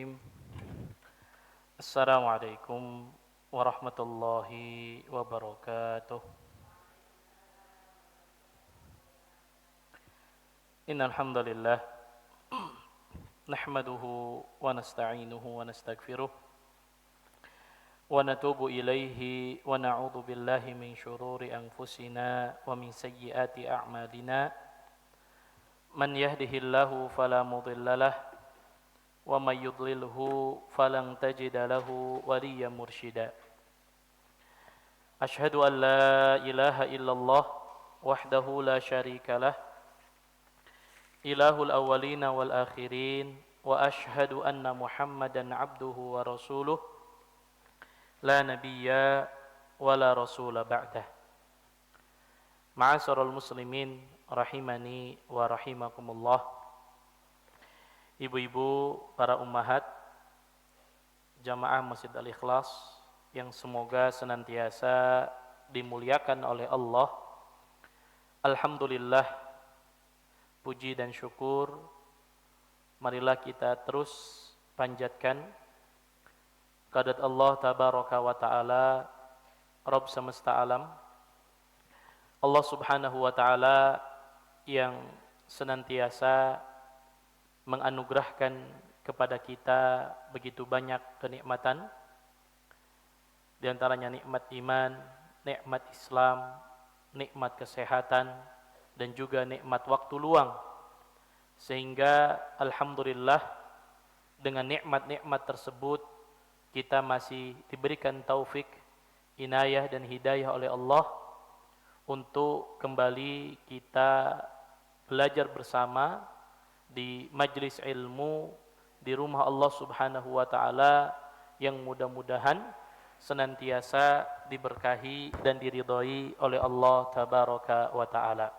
Bismillahirrahmanirrahim. Assalamualaikum warahmatullahi wabarakatuh. Innal hamdalillah nahmaduhu wa nasta'inuhu wa nastaghfiruh wa natubu ilaihi wa na'udzu billahi min syururi anfusina wa min sayyiati a'malina. Man yahdihillahu fala mudhillalah wa may yudlilhu falan tajida lahu waliyyan mursyida. Asyhadu an la ilaha illallah wahdahu la syarikalah ilahul awwalina wal akhirin wa asyhadu anna Muhammadan abduhu wa rasuluh la nabiyya wa la rasula ba'dah. Ma'asyiral muslimin rahimani wa rahimakumullah. Ibu-ibu, para ummahat jamaah Masjid Al-Ikhlas yang semoga senantiasa dimuliakan oleh Allah. Alhamdulillah, puji dan syukur marilah kita terus panjatkan kehadirat Allah tabaraka wa taala, Rabb semesta alam, Allah subhanahu wa taala yang senantiasa menganugerahkan kepada kita begitu banyak kenikmatan, di antaranya nikmat iman, nikmat Islam, nikmat kesehatan, dan juga nikmat waktu luang. Sehingga alhamdulillah dengan nikmat-nikmat tersebut kita masih diberikan taufik, inayah dan hidayah oleh Allah untuk kembali kita belajar bersama di majlis ilmu di rumah Allah subhanahu wa ta'ala yang mudah-mudahan senantiasa diberkahi dan diridhai oleh Allah tabaraka wa ta'ala.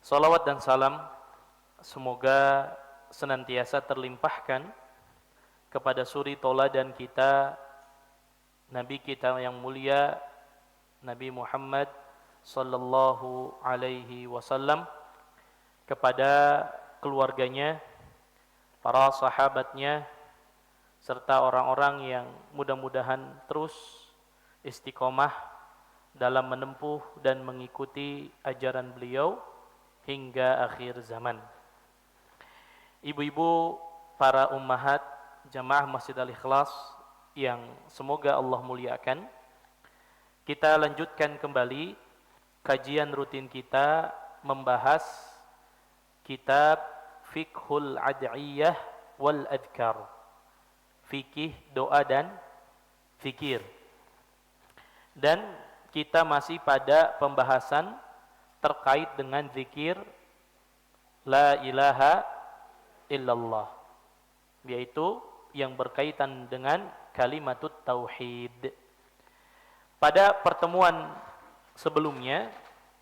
Salawat dan salam semoga senantiasa terlimpahkan kepada suri tauladan kita, Nabi kita yang mulia, Nabi Muhammad sallallahu alaihi wasallam, kepada keluarganya, para sahabatnya, serta orang-orang yang mudah-mudahan terus istiqomah dalam menempuh dan mengikuti ajaran beliau hingga akhir zaman. Ibu-ibu, para ummahat jamaah Masjid Al-Ikhlas yang semoga Allah muliakan, kita lanjutkan kembali kajian rutin kita membahas kitab Fiqhul Ad'iyah wal Adhkar, fikih doa dan fikir. Dan kita masih pada pembahasan terkait dengan zikir la ilaha illallah, yaitu yang berkaitan dengan kalimatut tauhid. Pada pertemuan sebelumnya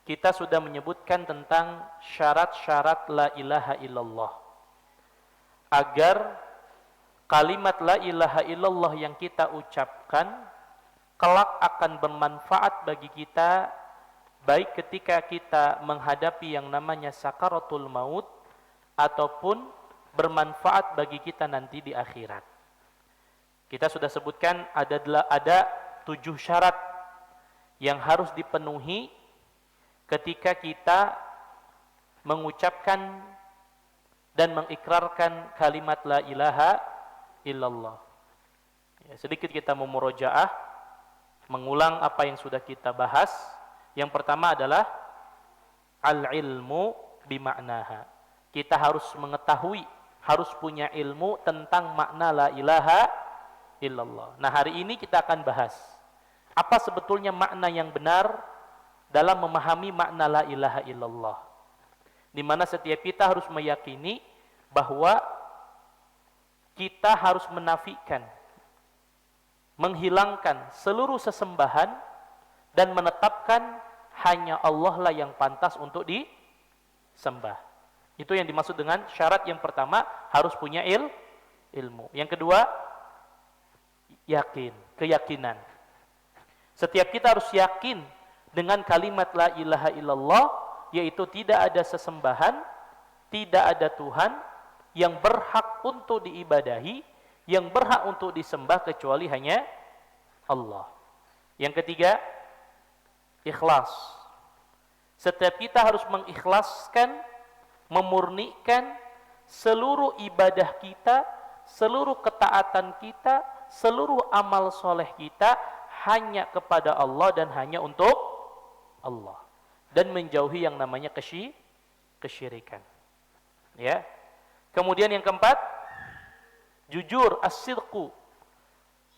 kita sudah menyebutkan tentang syarat-syarat la ilaha illallah. Agar kalimat la ilaha illallah yang kita ucapkan kelak akan bermanfaat bagi kita, baik ketika kita menghadapi yang namanya sakaratul maut, ataupun bermanfaat bagi kita nanti di akhirat. Kita sudah sebutkan ada 7 syarat yang harus dipenuhi ketika kita mengucapkan dan mengikrarkan kalimat la ilaha illallah. Ya, sedikit kita memurojaah, mengulang apa yang sudah kita bahas. Yang pertama adalah al-ilmu bima'naha. Kita harus mengetahui, harus punya ilmu tentang makna la ilaha illallah. Nah, hari ini kita akan bahas apa sebetulnya makna yang benar dalam memahami makna la ilaha illallah, di mana setiap kita harus meyakini bahwa kita harus menafikan, menghilangkan seluruh sesembahan dan menetapkan hanya Allah lah yang pantas untuk disembah. Itu yang dimaksud dengan syarat yang pertama, harus punya ilmu. Yang kedua, keyakinan. Setiap kita harus yakin dengan kalimat la ilaha illallah, yaitu tidak ada sesembahan, tidak ada Tuhan yang berhak untuk diibadahi, yang berhak untuk disembah kecuali hanya Allah. Yang ketiga, ikhlas. Setiap kita harus mengikhlaskan, memurnikan seluruh ibadah kita, seluruh ketaatan kita, seluruh amal soleh kita hanya kepada Allah dan hanya untuk Allah, dan menjauhi yang namanya kesyirikan. Ya. Kemudian yang keempat, jujur, as-sidqu.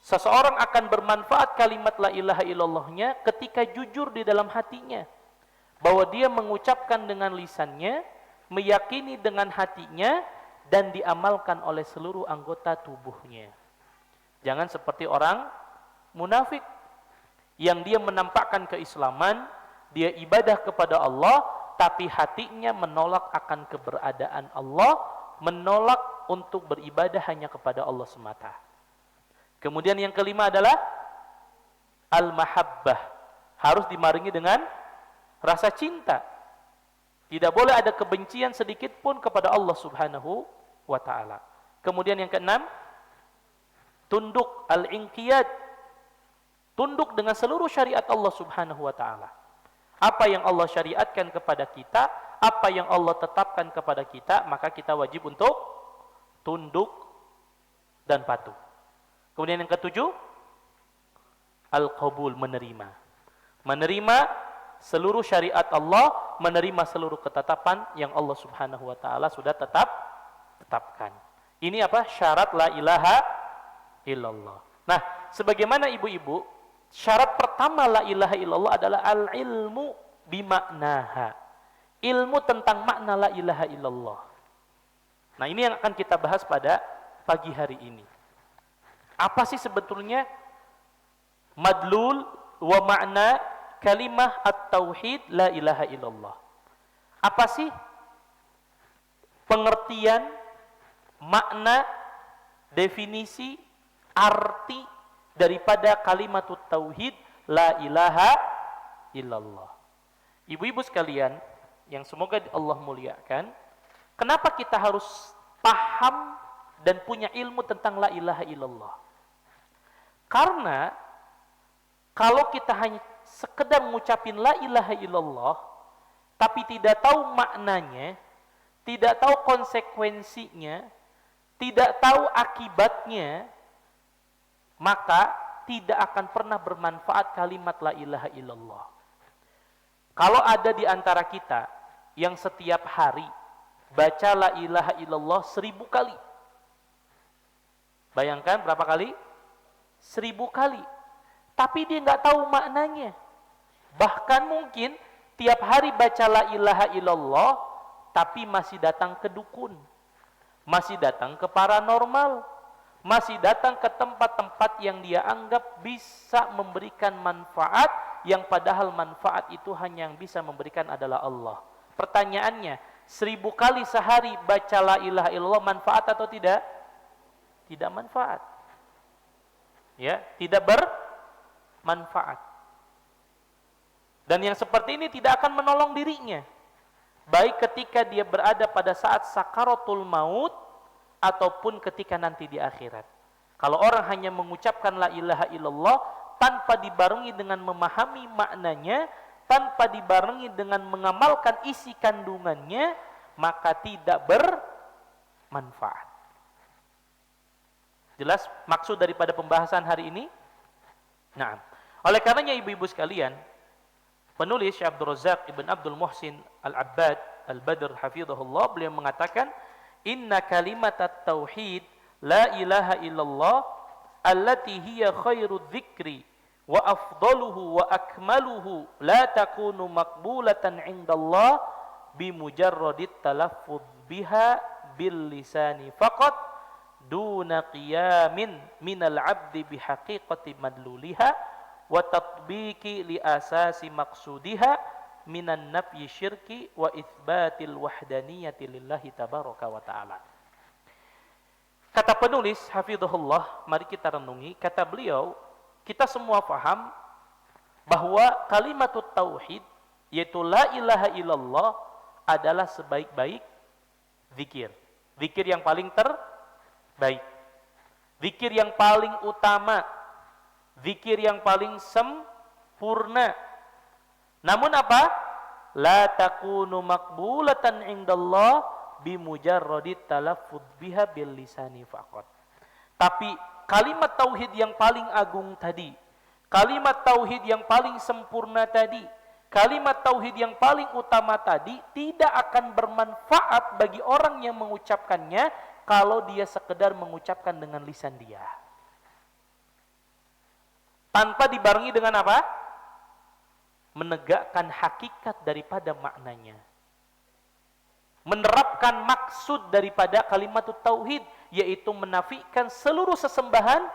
Seseorang akan bermanfaat kalimat la ilaha illallahnya ketika jujur di dalam hatinya, bahwa dia mengucapkan dengan lisannya, meyakini dengan hatinya, dan diamalkan oleh seluruh anggota tubuhnya. Jangan seperti orang munafik yang dia menampakkan keislaman, dia ibadah kepada Allah, tapi hatinya menolak akan keberadaan Allah, menolak untuk beribadah hanya kepada Allah semata. Kemudian yang kelima adalah al-mahabbah. Harus dimaringi dengan rasa cinta. Tidak boleh ada kebencian sedikit pun kepada Allah Subhanahu wa ta'ala. Kemudian yang keenam, tunduk, al-inqiyad. Tunduk dengan seluruh syariat Allah Subhanahu wa ta'ala. Apa yang Allah syariatkan kepada kita, apa yang Allah tetapkan kepada kita, maka kita wajib untuk tunduk dan patuh. Kemudian yang ketujuh, al-qabul, menerima. Menerima seluruh syariat Allah, menerima seluruh ketetapan yang Allah Subhanahu wa ta'ala sudah tetapkan. Ini apa? Syarat la ilaha illallah. Nah, sebagaimana ibu-ibu, syarat pertama la ilaha illallah adalah al-ilmu bimaknaha. Ilmu tentang makna la ilaha illallah. Nah, ini yang akan kita bahas pada pagi hari ini. Apa sih sebetulnya madlul wa makna kalimah at-tauhid la ilaha illallah? Apa sih pengertian, makna, definisi, arti daripada kalimat tauhid la ilaha illallah? Ibu-ibu sekalian yang semoga Allah muliakan, kenapa kita harus paham dan punya ilmu tentang la ilaha illallah? Karena kalau kita hanya sekedar mengucapin la ilaha illallah tapi tidak tahu maknanya, tidak tahu konsekuensinya, tidak tahu akibatnya, maka tidak akan pernah bermanfaat kalimat la ilaha illallah. Kalau ada di antara kita yang setiap hari baca la ilaha illallah 1000 kali, bayangkan berapa kali? 1000 kali. Tapi dia nggak tahu maknanya. Bahkan mungkin tiap hari baca la ilaha illallah, tapi masih datang ke dukun, masih datang ke paranormal, masih datang ke tempat-tempat yang dia anggap bisa memberikan manfaat, yang padahal manfaat itu hanya yang bisa memberikan adalah Allah. Pertanyaannya, 1000 kali sehari baca la ilaha illallah manfaat atau tidak? Tidak manfaat. Ya, tidak bermanfaat. Dan yang seperti ini tidak akan menolong dirinya, baik ketika dia berada pada saat sakaratul maut ataupun ketika nanti di akhirat. Kalau orang hanya mengucapkan la ilaha illallah tanpa dibarengi dengan memahami maknanya, tanpa dibarengi dengan mengamalkan isi kandungannya, maka tidak bermanfaat. Jelas maksud daripada pembahasan hari ini? Nah, oleh karenanya ibu-ibu sekalian, penulis Syekh Abdul Razak Ibn Abdul Muhsin Al-Abbad Al-Badr hafizahullah, beliau mengatakan, inna kalimat at-tauhid la ilaha illallah allati hiya khairu dzikri wa afdaluhu wa akmaluhu la takunu maqbulatan indallah bimujarradit talaffuz biha bil lisani faqat duna qiyamin minal abdi bihaqiqati madluliha wa tatbiki li asasi maqsudiha minan nafyi syirki wa itsbatil wahdaniyati lillahi tabaraka wa ta'ala. Kata penulis hafizahullah, mari kita renungi. Kata beliau, kita semua paham bahwa kalimatut tauhid, yaitu la ilaha illallah, adalah sebaik-baik zikir. Zikir yang paling terbaik. Zikir yang paling utama. Zikir yang paling sempurna. Namun apa? La takunu maqbulatan indallah bimujarradit talaffuz biha bil lisani faqat. Tapi kalimat tauhid yang paling agung tadi, kalimat tauhid yang paling sempurna tadi, kalimat tauhid yang paling utama tadi tidak akan bermanfaat bagi orang yang mengucapkannya kalau dia sekedar mengucapkan dengan lisan dia. Tanpa dibarengi dengan apa? Menegakkan hakikat daripada maknanya. Menerapkan maksud daripada kalimat tauhid, yaitu menafikan seluruh sesembahan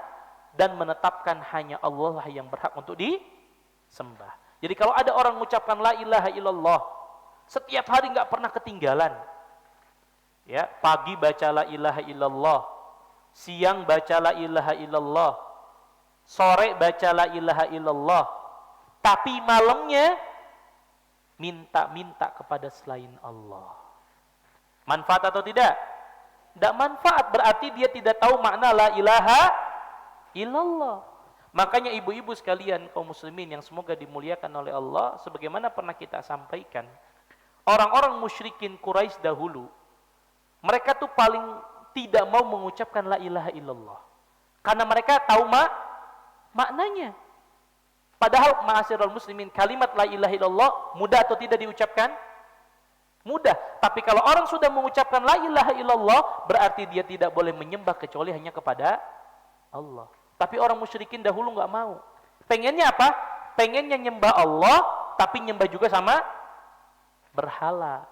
dan menetapkan hanya Allah yang berhak untuk disembah. Jadi kalau ada orang mengucapkan la ilaha illallah, setiap hari nggak pernah ketinggalan. Ya, pagi baca la ilaha illallah, siang baca la ilaha illallah, sore baca la ilaha illallah, tapi malamnya minta-minta kepada selain Allah. Manfaat atau tidak? Tidak manfaat, berarti dia tidak tahu makna la ilaha illallah. Makanya ibu-ibu sekalian kaum muslimin yang semoga dimuliakan oleh Allah, sebagaimana pernah kita sampaikan, orang-orang musyrikin Quraisy dahulu, mereka tuh paling tidak mau mengucapkan la ilaha illallah. Karena mereka tahu maknanya. Padahal ma'asyiral muslimin, kalimat la ilaha illallah mudah atau tidak diucapkan? Mudah. Tapi kalau orang sudah mengucapkan la ilaha illallah, berarti dia tidak boleh menyembah kecuali hanya kepada Allah. Tapi orang musyrikin dahulu nggak mau. Pengennya apa? Pengennya nyembah Allah, tapi nyembah juga sama berhala.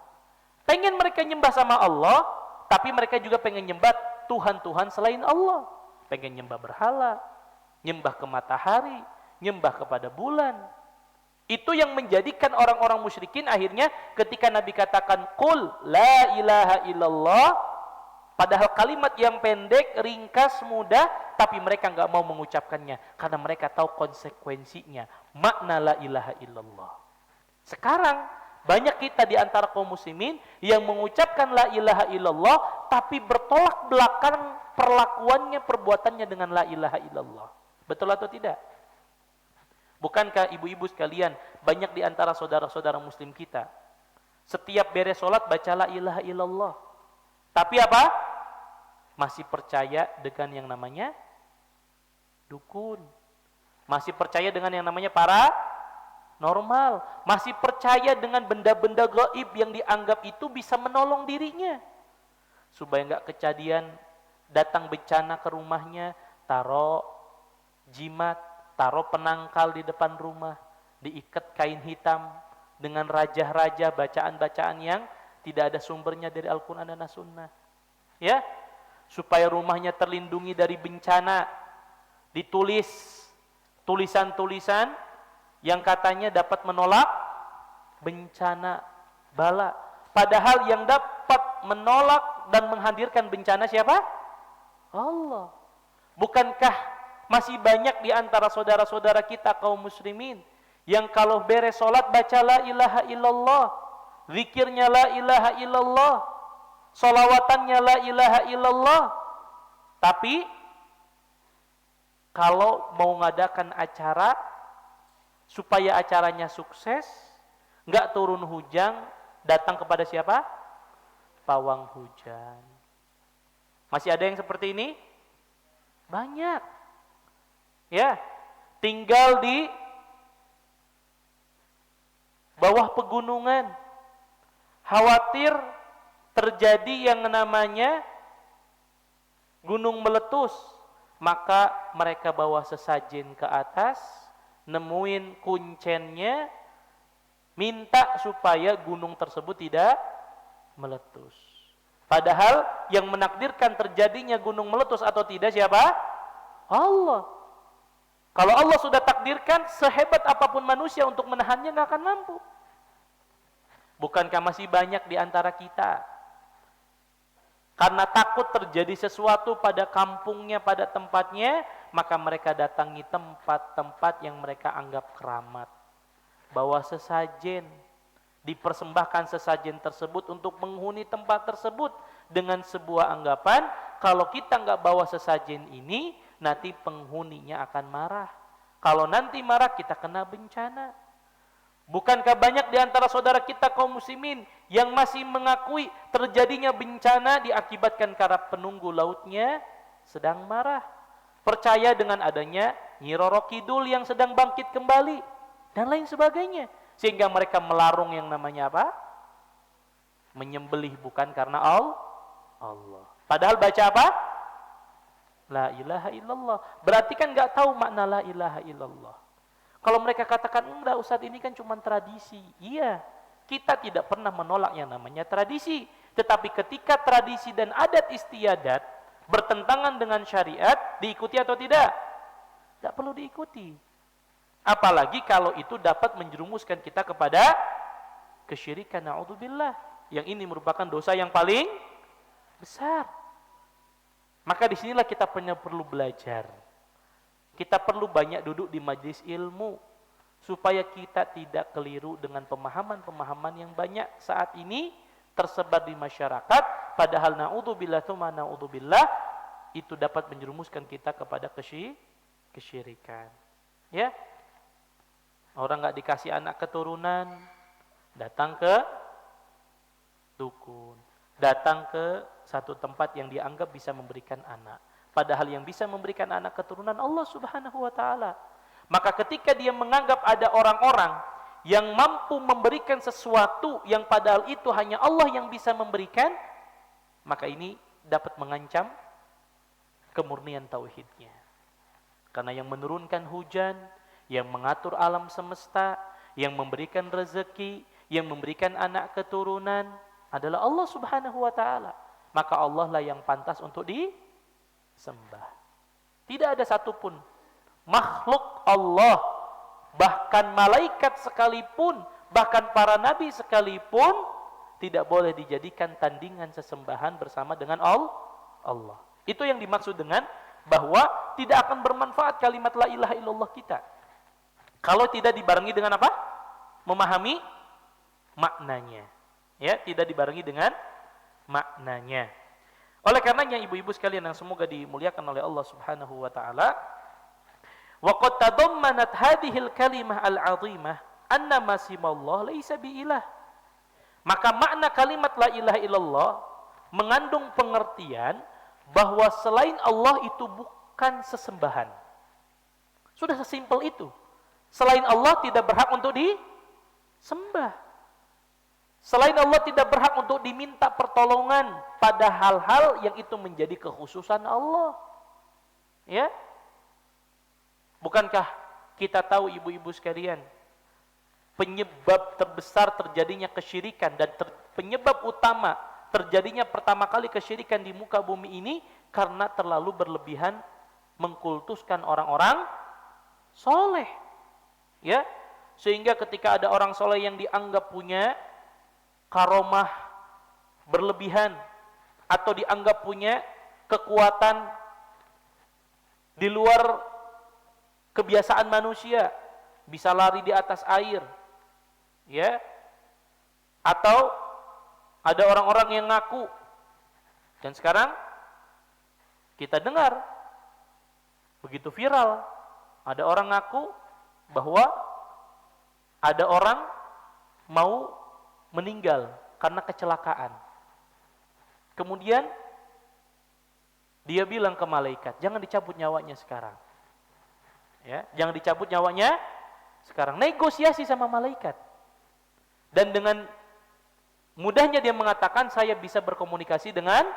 Pengen mereka nyembah sama Allah, tapi mereka juga pengen nyembah Tuhan-Tuhan selain Allah. Pengen nyembah berhala, nyembah ke matahari, nyembah kepada bulan. Itu yang menjadikan orang-orang musyrikin akhirnya ketika Nabi katakan qul la ilaha illallah, padahal kalimat yang pendek, ringkas, mudah, tapi mereka nggak mau mengucapkannya karena mereka tahu konsekuensinya, makna la ilaha illallah. Sekarang banyak kita di antara kaum muslimin yang mengucapkan la ilaha illallah tapi bertolak belakang perlakuannya, perbuatannya dengan la ilaha illallah. Betul atau tidak? Bukankah ibu-ibu sekalian, banyak di antara saudara-saudara muslim kita, setiap beres sholat baca la ilaha illallah. Tapi apa? Masih percaya dengan yang namanya dukun. Masih percaya dengan yang namanya paranormal. Masih percaya dengan benda-benda gaib yang dianggap itu bisa menolong dirinya. Supaya nggak kejadian datang bencana ke rumahnya, taruh jimat, taruh penangkal di depan rumah, diikat kain hitam dengan raja-raja, bacaan-bacaan yang tidak ada sumbernya dari Al-Quran dan As-Sunnah. Ya, supaya rumahnya terlindungi dari bencana, ditulis tulisan-tulisan yang katanya dapat menolak bencana, bala. Padahal yang dapat menolak dan menghadirkan bencana siapa? Allah. Bukankah masih banyak di antara saudara-saudara kita kaum muslimin yang kalau beres sholat baca la ilaha illallah, zikirnya la ilaha illallah, sholawatannya la ilaha illallah, tapi kalau mau ngadakan acara supaya acaranya sukses, nggak turun hujan, datang kepada siapa? Pawang hujan. Masih ada yang seperti ini? Banyak. Ya, tinggal di bawah pegunungan, khawatir terjadi yang namanya gunung meletus, maka mereka bawa sesajen ke atas, nemuin kuncennya, minta supaya gunung tersebut tidak meletus. Padahal yang menakdirkan terjadinya gunung meletus atau tidak siapa? Allah. Kalau Allah sudah takdirkan, sehebat apapun manusia untuk menahannya nggak akan mampu. Bukankah masih banyak di antara kita, karena takut terjadi sesuatu pada kampungnya, pada tempatnya, maka mereka datangi tempat-tempat yang mereka anggap keramat, bawa sesajen, dipersembahkan sesajen tersebut untuk menghuni tempat tersebut, dengan sebuah anggapan kalau kita nggak bawa sesajen ini, nanti penghuninya akan marah. Kalau nanti marah, kita kena bencana. Bukankah banyak di antara saudara kita kaum muslimin yang masih mengakui terjadinya bencana diakibatkan karena penunggu lautnya sedang marah. Percaya dengan adanya Nyi Roro Kidul yang sedang bangkit kembali dan lain sebagainya. Sehingga mereka melarung yang namanya apa? Menyembelih bukan karena Allah. Padahal baca apa? La ilaha illallah. Berarti kan nggak tahu makna la ilaha illallah. Kalau mereka katakan, enggak Ustaz, ini kan cuma tradisi. Iya, kita tidak pernah menolak yang namanya tradisi. Tetapi ketika tradisi dan adat istiadat bertentangan dengan syariat, diikuti atau tidak? Tidak perlu diikuti. Apalagi kalau itu dapat menjerumuskan kita kepada kesyirikan, na'udzubillah. Yang ini merupakan dosa yang paling besar. Maka disinilah kita perlu belajar. Kita perlu banyak duduk di majelis ilmu supaya kita tidak keliru dengan pemahaman-pemahaman yang banyak saat ini tersebar di masyarakat, padahal naudzubillah tsumma naudzubillah itu dapat menjerumuskan kita kepada kesyirikan. Ya. Orang enggak dikasih anak keturunan, datang ke dukun, datang ke satu tempat yang dianggap bisa memberikan anak. Padahal yang bisa memberikan anak keturunan Allah Subhanahu wa ta'ala. Maka ketika dia menganggap ada orang-orang yang mampu memberikan sesuatu yang padahal itu hanya Allah yang bisa memberikan, maka ini dapat mengancam kemurnian tauhidnya. Karena yang menurunkan hujan, yang mengatur alam semesta, yang memberikan rezeki, yang memberikan anak keturunan adalah Allah Subhanahu wa ta'ala. Maka Allah lah yang pantas untuk disembah. Tidak ada satupun makhluk Allah, bahkan malaikat sekalipun, bahkan para nabi sekalipun, tidak boleh dijadikan tandingan sesembahan bersama dengan Allah. Itu yang dimaksud dengan bahwa tidak akan bermanfaat kalimat la ilaha illallah kita kalau tidak dibarengi dengan apa? Memahami maknanya. Ya, tidak dibarengi dengan maknanya. Oleh karenanya ibu-ibu sekalian yang semoga dimuliakan oleh Allah Subhanahu wa taala, wa qad tadammanat hadhil kalimah al-'azimah anna ma simallah laisa biilah. Maka makna kalimat la ilaha illallah mengandung pengertian bahwa selain Allah itu bukan sesembahan. Sudah sesimpel itu. Selain Allah tidak berhak untuk disembah. Selain Allah tidak berhak untuk diminta pertolongan pada hal-hal yang itu menjadi kekhususan Allah. Ya? Bukankah kita tahu ibu-ibu sekalian, penyebab terbesar terjadinya kesyirikan dan penyebab utama terjadinya pertama kali kesyirikan di muka bumi ini karena terlalu berlebihan mengkultuskan orang-orang soleh. Ya, sehingga ketika ada orang soleh yang dianggap punya karomah berlebihan atau dianggap punya kekuatan di luar kebiasaan manusia, bisa lari di atas air, ya, atau ada orang-orang yang ngaku, dan sekarang kita dengar begitu viral, ada orang ngaku bahwa ada orang mau meninggal karena kecelakaan. Kemudian dia bilang ke malaikat, jangan dicabut nyawanya sekarang. Ya, jangan dicabut nyawanya sekarang. Negosiasi sama malaikat. Dan dengan mudahnya dia mengatakan, saya bisa berkomunikasi dengan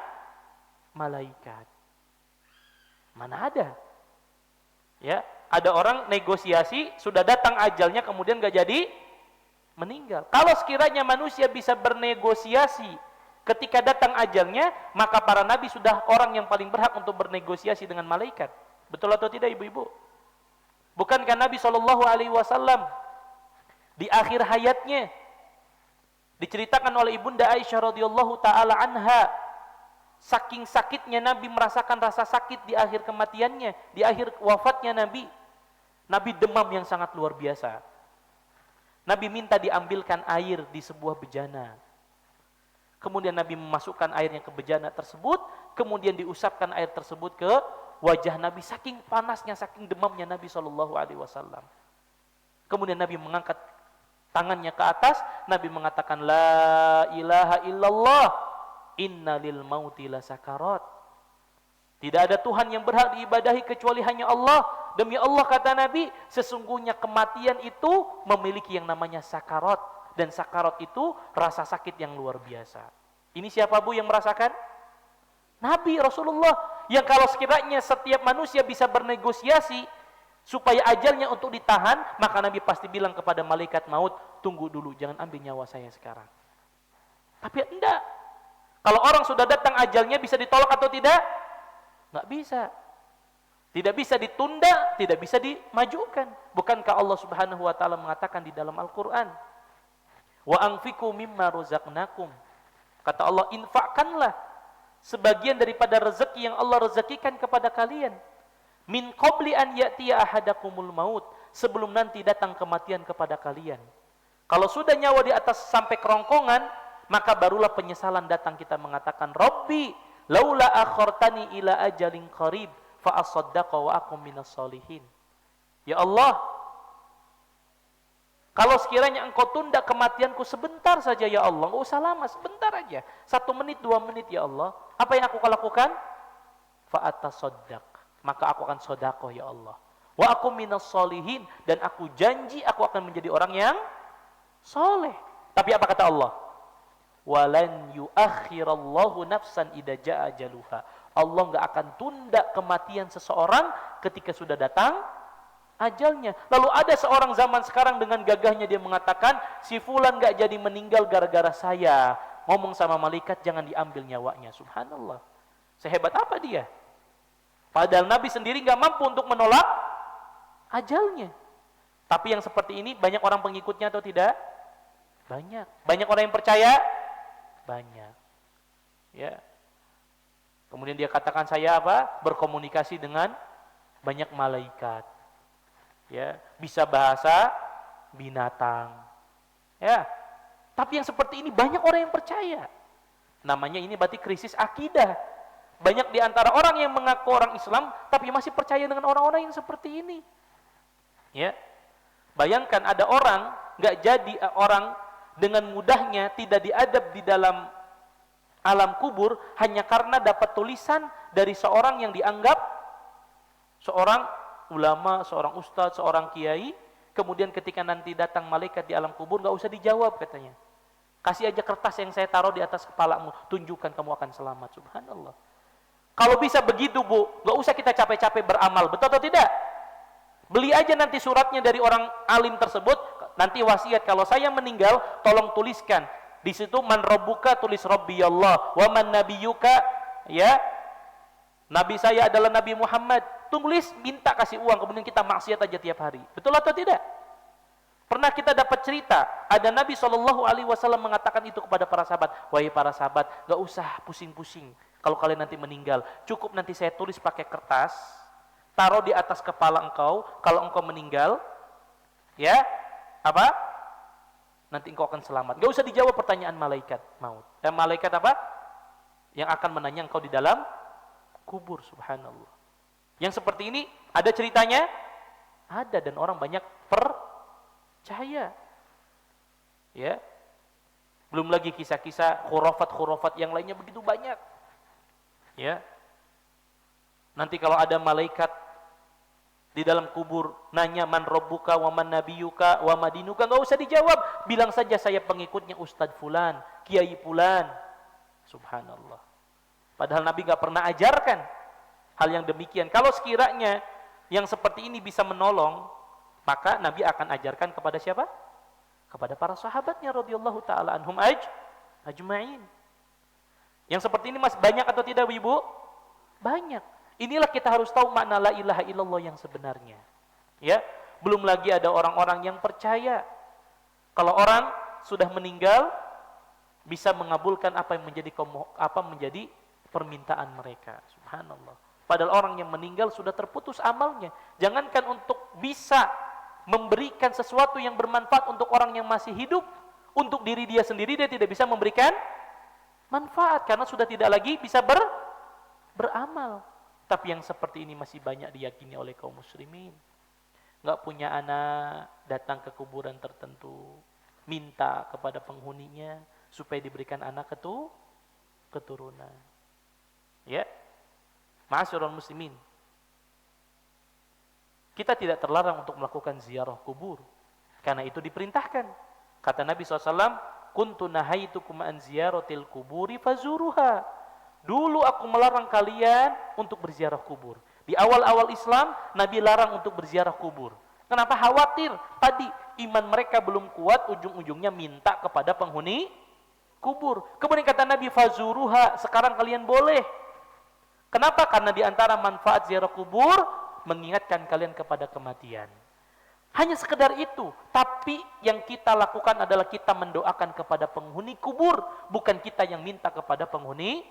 malaikat. Mana ada? Ya, ada orang negosiasi, sudah datang ajalnya, kemudian gak jadi meninggal. Kalau sekiranya manusia bisa bernegosiasi ketika datang ajalnya, maka para nabi sudah orang yang paling berhak untuk bernegosiasi dengan malaikat. Betul atau tidak ibu-ibu? Bukankah Nabi SAW di akhir hayatnya diceritakan oleh ibunda Aisyah radhiyallahu taala anha, saking sakitnya Nabi merasakan rasa sakit di akhir kematiannya, di akhir wafatnya Nabi demam yang sangat luar biasa. Nabi minta diambilkan air di sebuah bejana. Kemudian Nabi memasukkan airnya ke bejana tersebut, kemudian diusapkan air tersebut ke wajah Nabi, saking panasnya, saking demamnya Nabi SAW. Kemudian Nabi mengangkat tangannya ke atas, Nabi mengatakan, La ilaha illallah, inna lil mauti la sakarat. Tidak ada Tuhan yang berhak diibadahi kecuali hanya Allah. Demi Allah, kata Nabi, sesungguhnya kematian itu memiliki yang namanya sakarat. Dan sakarat itu rasa sakit yang luar biasa. Ini siapa Bu yang merasakan? Nabi Rasulullah. Yang kalau sekiranya setiap manusia bisa bernegosiasi supaya ajalnya untuk ditahan, maka Nabi pasti bilang kepada malaikat maut, tunggu dulu, jangan ambil nyawa saya sekarang. Tapi enggak. Kalau orang sudah datang ajalnya, bisa ditolak atau tidak? Enggak bisa. Tidak bisa ditunda, tidak bisa dimajukan. Bukankah Allah Subhanahu wa taala mengatakan di dalam Al-Qur'an, "Wa anfiqu mimma razaqnakum." Kata Allah, infakkanlah sebagian daripada rezeki yang Allah rezekikan kepada kalian. Min qabli an ya'tiya ahadakumul maut, sebelum nanti datang kematian kepada kalian. Kalau sudah nyawa di atas sampai kerongkongan, maka barulah penyesalan datang. Kita mengatakan, Rabbi laula akhartani ila ajalin qarib fa asaddaqa wa akum minas solihin. Ya Allah, kalau sekiranya engkau tunda kematianku sebentar saja ya Allah, enggak usah lama, sebentar aja, 1 menit, 2 menit ya Allah, apa yang aku lakukan? Fa atasaddaq, maka aku akan sedekah ya Allah. Wa akum minas solihin, dan aku janji aku akan menjadi orang yang soleh. Tapi apa kata Allah? Walan yuakhirallahu nafsan idza jaa ajaluha. Allah enggak akan tunda kematian seseorang ketika sudah datang ajalnya. Lalu ada seorang zaman sekarang dengan gagahnya dia mengatakan, si fulan enggak jadi meninggal gara-gara saya. Ngomong sama malaikat jangan diambil nyawanya. Subhanallah. Sehebat apa dia? Padahal Nabi sendiri enggak mampu untuk menolak ajalnya. Tapi yang seperti ini banyak orang pengikutnya atau tidak? Banyak. Banyak orang yang percaya? Banyak. Ya. Kemudian dia katakan, saya apa? Berkomunikasi dengan banyak malaikat. Ya, bisa bahasa binatang. Ya. Tapi yang seperti ini banyak orang yang percaya. Namanya ini berarti krisis akidah. Banyak di antara orang yang mengaku orang Islam tapi masih percaya dengan orang-orang yang seperti ini. Ya. Bayangkan ada orang enggak jadi orang dengan mudahnya tidak diadab di dalam alam kubur hanya karena dapat tulisan dari seorang yang dianggap seorang ulama, seorang ustadz, seorang kiai. Kemudian ketika nanti datang malaikat di alam kubur, gak usah dijawab katanya. Kasih aja kertas yang saya taruh di atas kepalamu, tunjukkan kamu akan selamat. Subhanallah. Kalau bisa begitu Bu, gak usah kita capek-capek beramal, betul atau tidak? Beli aja nanti suratnya dari orang alim tersebut, nanti wasiat, kalau saya meninggal, tolong tuliskan. Di situ man rabbuka, tulis Rabbi Allah, wa man nabiyuka, ya, Nabi saya adalah Nabi Muhammad. Tulis, minta kasih uang, kemudian kita maksiat aja tiap hari. Betul atau tidak? Pernah kita dapat cerita, ada Nabi SAW mengatakan itu kepada para sahabat. Wahai para sahabat, gak usah pusing-pusing. Kalau kalian nanti meninggal, cukup nanti saya tulis pakai kertas, taruh di atas kepala engkau. Kalau engkau meninggal, ya, apa? Nanti engkau akan selamat. Gak usah dijawab pertanyaan malaikat maut. Malaikat apa? Yang akan menanya engkau di dalam kubur. Subhanallah. Yang seperti ini ada ceritanya? Ada, dan orang banyak percaya. Ya. Belum lagi kisah-kisah khurafat-khurafat yang lainnya begitu banyak. Ya. Nanti kalau ada malaikat di dalam kubur nanya man rabbuka wa man nabiyuka wa madinuka, enggak usah dijawab, bilang saja saya pengikutnya Ustadz fulan, Kiai fulan. Subhanallah. Padahal Nabi enggak pernah ajarkan hal yang demikian. Kalau sekiranya yang seperti ini bisa menolong, maka Nabi akan ajarkan kepada siapa? Kepada para sahabatnya radhiyallahu taala anhum ajma'in. Yang seperti ini masih banyak atau tidak Ibu? Banyak. Inilah kita harus tahu makna la ilaha illallah yang sebenarnya. Ya, belum lagi ada orang-orang yang percaya kalau orang sudah meninggal bisa mengabulkan apa yang menjadi permintaan mereka. Subhanallah. Padahal orang yang meninggal sudah terputus amalnya. Jangankan untuk bisa memberikan sesuatu yang bermanfaat untuk orang yang masih hidup, untuk diri dia sendiri dia tidak bisa memberikan manfaat karena sudah tidak lagi bisa beramal. Tapi yang seperti ini masih banyak diyakini oleh kaum muslimin. Nggak punya anak, datang ke kuburan tertentu, minta kepada penghuninya supaya diberikan anak keturunan. Ya, ma'asyiral muslimin. Kita tidak terlarang untuk melakukan ziarah kubur. Karena itu diperintahkan. Kata Nabi SAW, kuntu nahaitukum an ziyaratil kuburi fazuruha. Dulu aku melarang kalian untuk berziarah kubur. Di awal-awal Islam, Nabi larang untuk berziarah kubur. Kenapa? Khawatir. Tadi iman mereka belum kuat, ujung-ujungnya minta kepada penghuni kubur. Kemudian kata Nabi, fazuruha, sekarang kalian boleh. Kenapa? Karena di antara manfaat ziarah kubur, mengingatkan kalian kepada kematian. Hanya sekedar itu. Tapi yang kita lakukan adalah kita mendoakan kepada penghuni kubur. Bukan kita yang minta kepada penghuni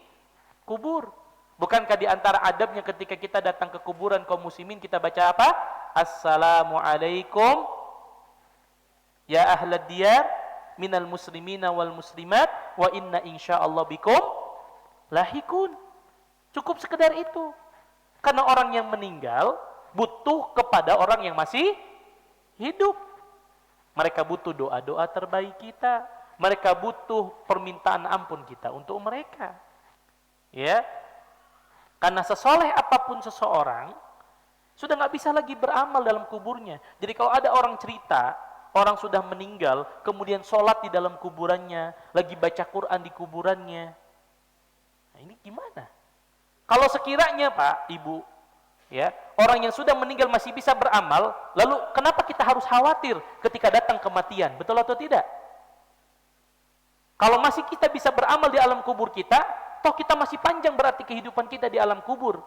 kubur. Bukankah di antara adabnya ketika kita datang ke kuburan kaum muslimin kita baca apa? Assalamualaikum ya ahlad diyar minal muslimina wal muslimat wa inna insyaallah bikum lahikun. Cukup sekedar itu. Karena orang yang meninggal butuh kepada orang yang masih hidup. Mereka butuh doa-doa terbaik kita. Mereka butuh permintaan ampun kita untuk mereka. Ya, karena sesoleh apapun seseorang sudah nggak bisa lagi beramal dalam kuburnya. Jadi kalau ada orang cerita orang sudah meninggal kemudian sholat di dalam kuburannya, lagi baca Quran di kuburannya, nah ini gimana? Kalau sekiranya Pak, Ibu, ya orang yang sudah meninggal masih bisa beramal, lalu kenapa kita harus khawatir ketika datang kematian? Betul atau tidak? Kalau masih kita bisa beramal di alam kubur kita, toh kita masih panjang berarti kehidupan kita di alam kubur.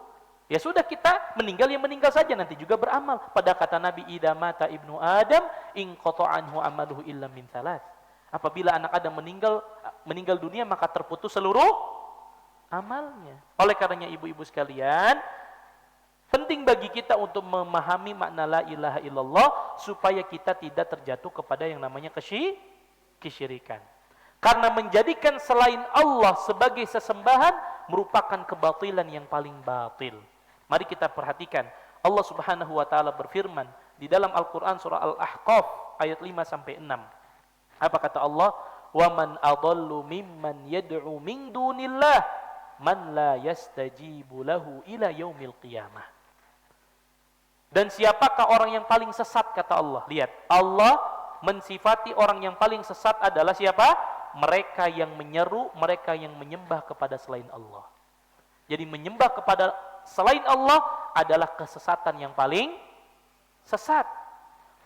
Ya sudah kita meninggal ya meninggal saja, nanti juga beramal. Pada kata Nabi, idza mata ibnu Adam in qata'anhu amaluhu illa min thalath. Apabila anak Adam meninggal dunia maka terputus seluruh amalnya. Oleh karenanya ibu-ibu sekalian, penting bagi kita untuk memahami makna la ilaha illallah supaya kita tidak terjatuh kepada yang namanya kesyirikan. Karena menjadikan selain Allah sebagai sesembahan merupakan kebatilan yang paling batil. Mari kita perhatikan. Allah Subhanahu wa taala berfirman di dalam Al-Qur'an surah Al-Ahqaf ayat 5 sampai 6. Apa kata Allah? "Wa man adallu mimman yad'u min dunillah man la yastajibu lahu ila yaumil qiyamah." Dan siapakah orang yang paling sesat kata Allah? Lihat, Allah mensifati orang yang paling sesat adalah siapa? Mereka yang menyeru, mereka yang menyembah kepada selain Allah. Jadi menyembah kepada selain Allah adalah kesesatan yang paling sesat.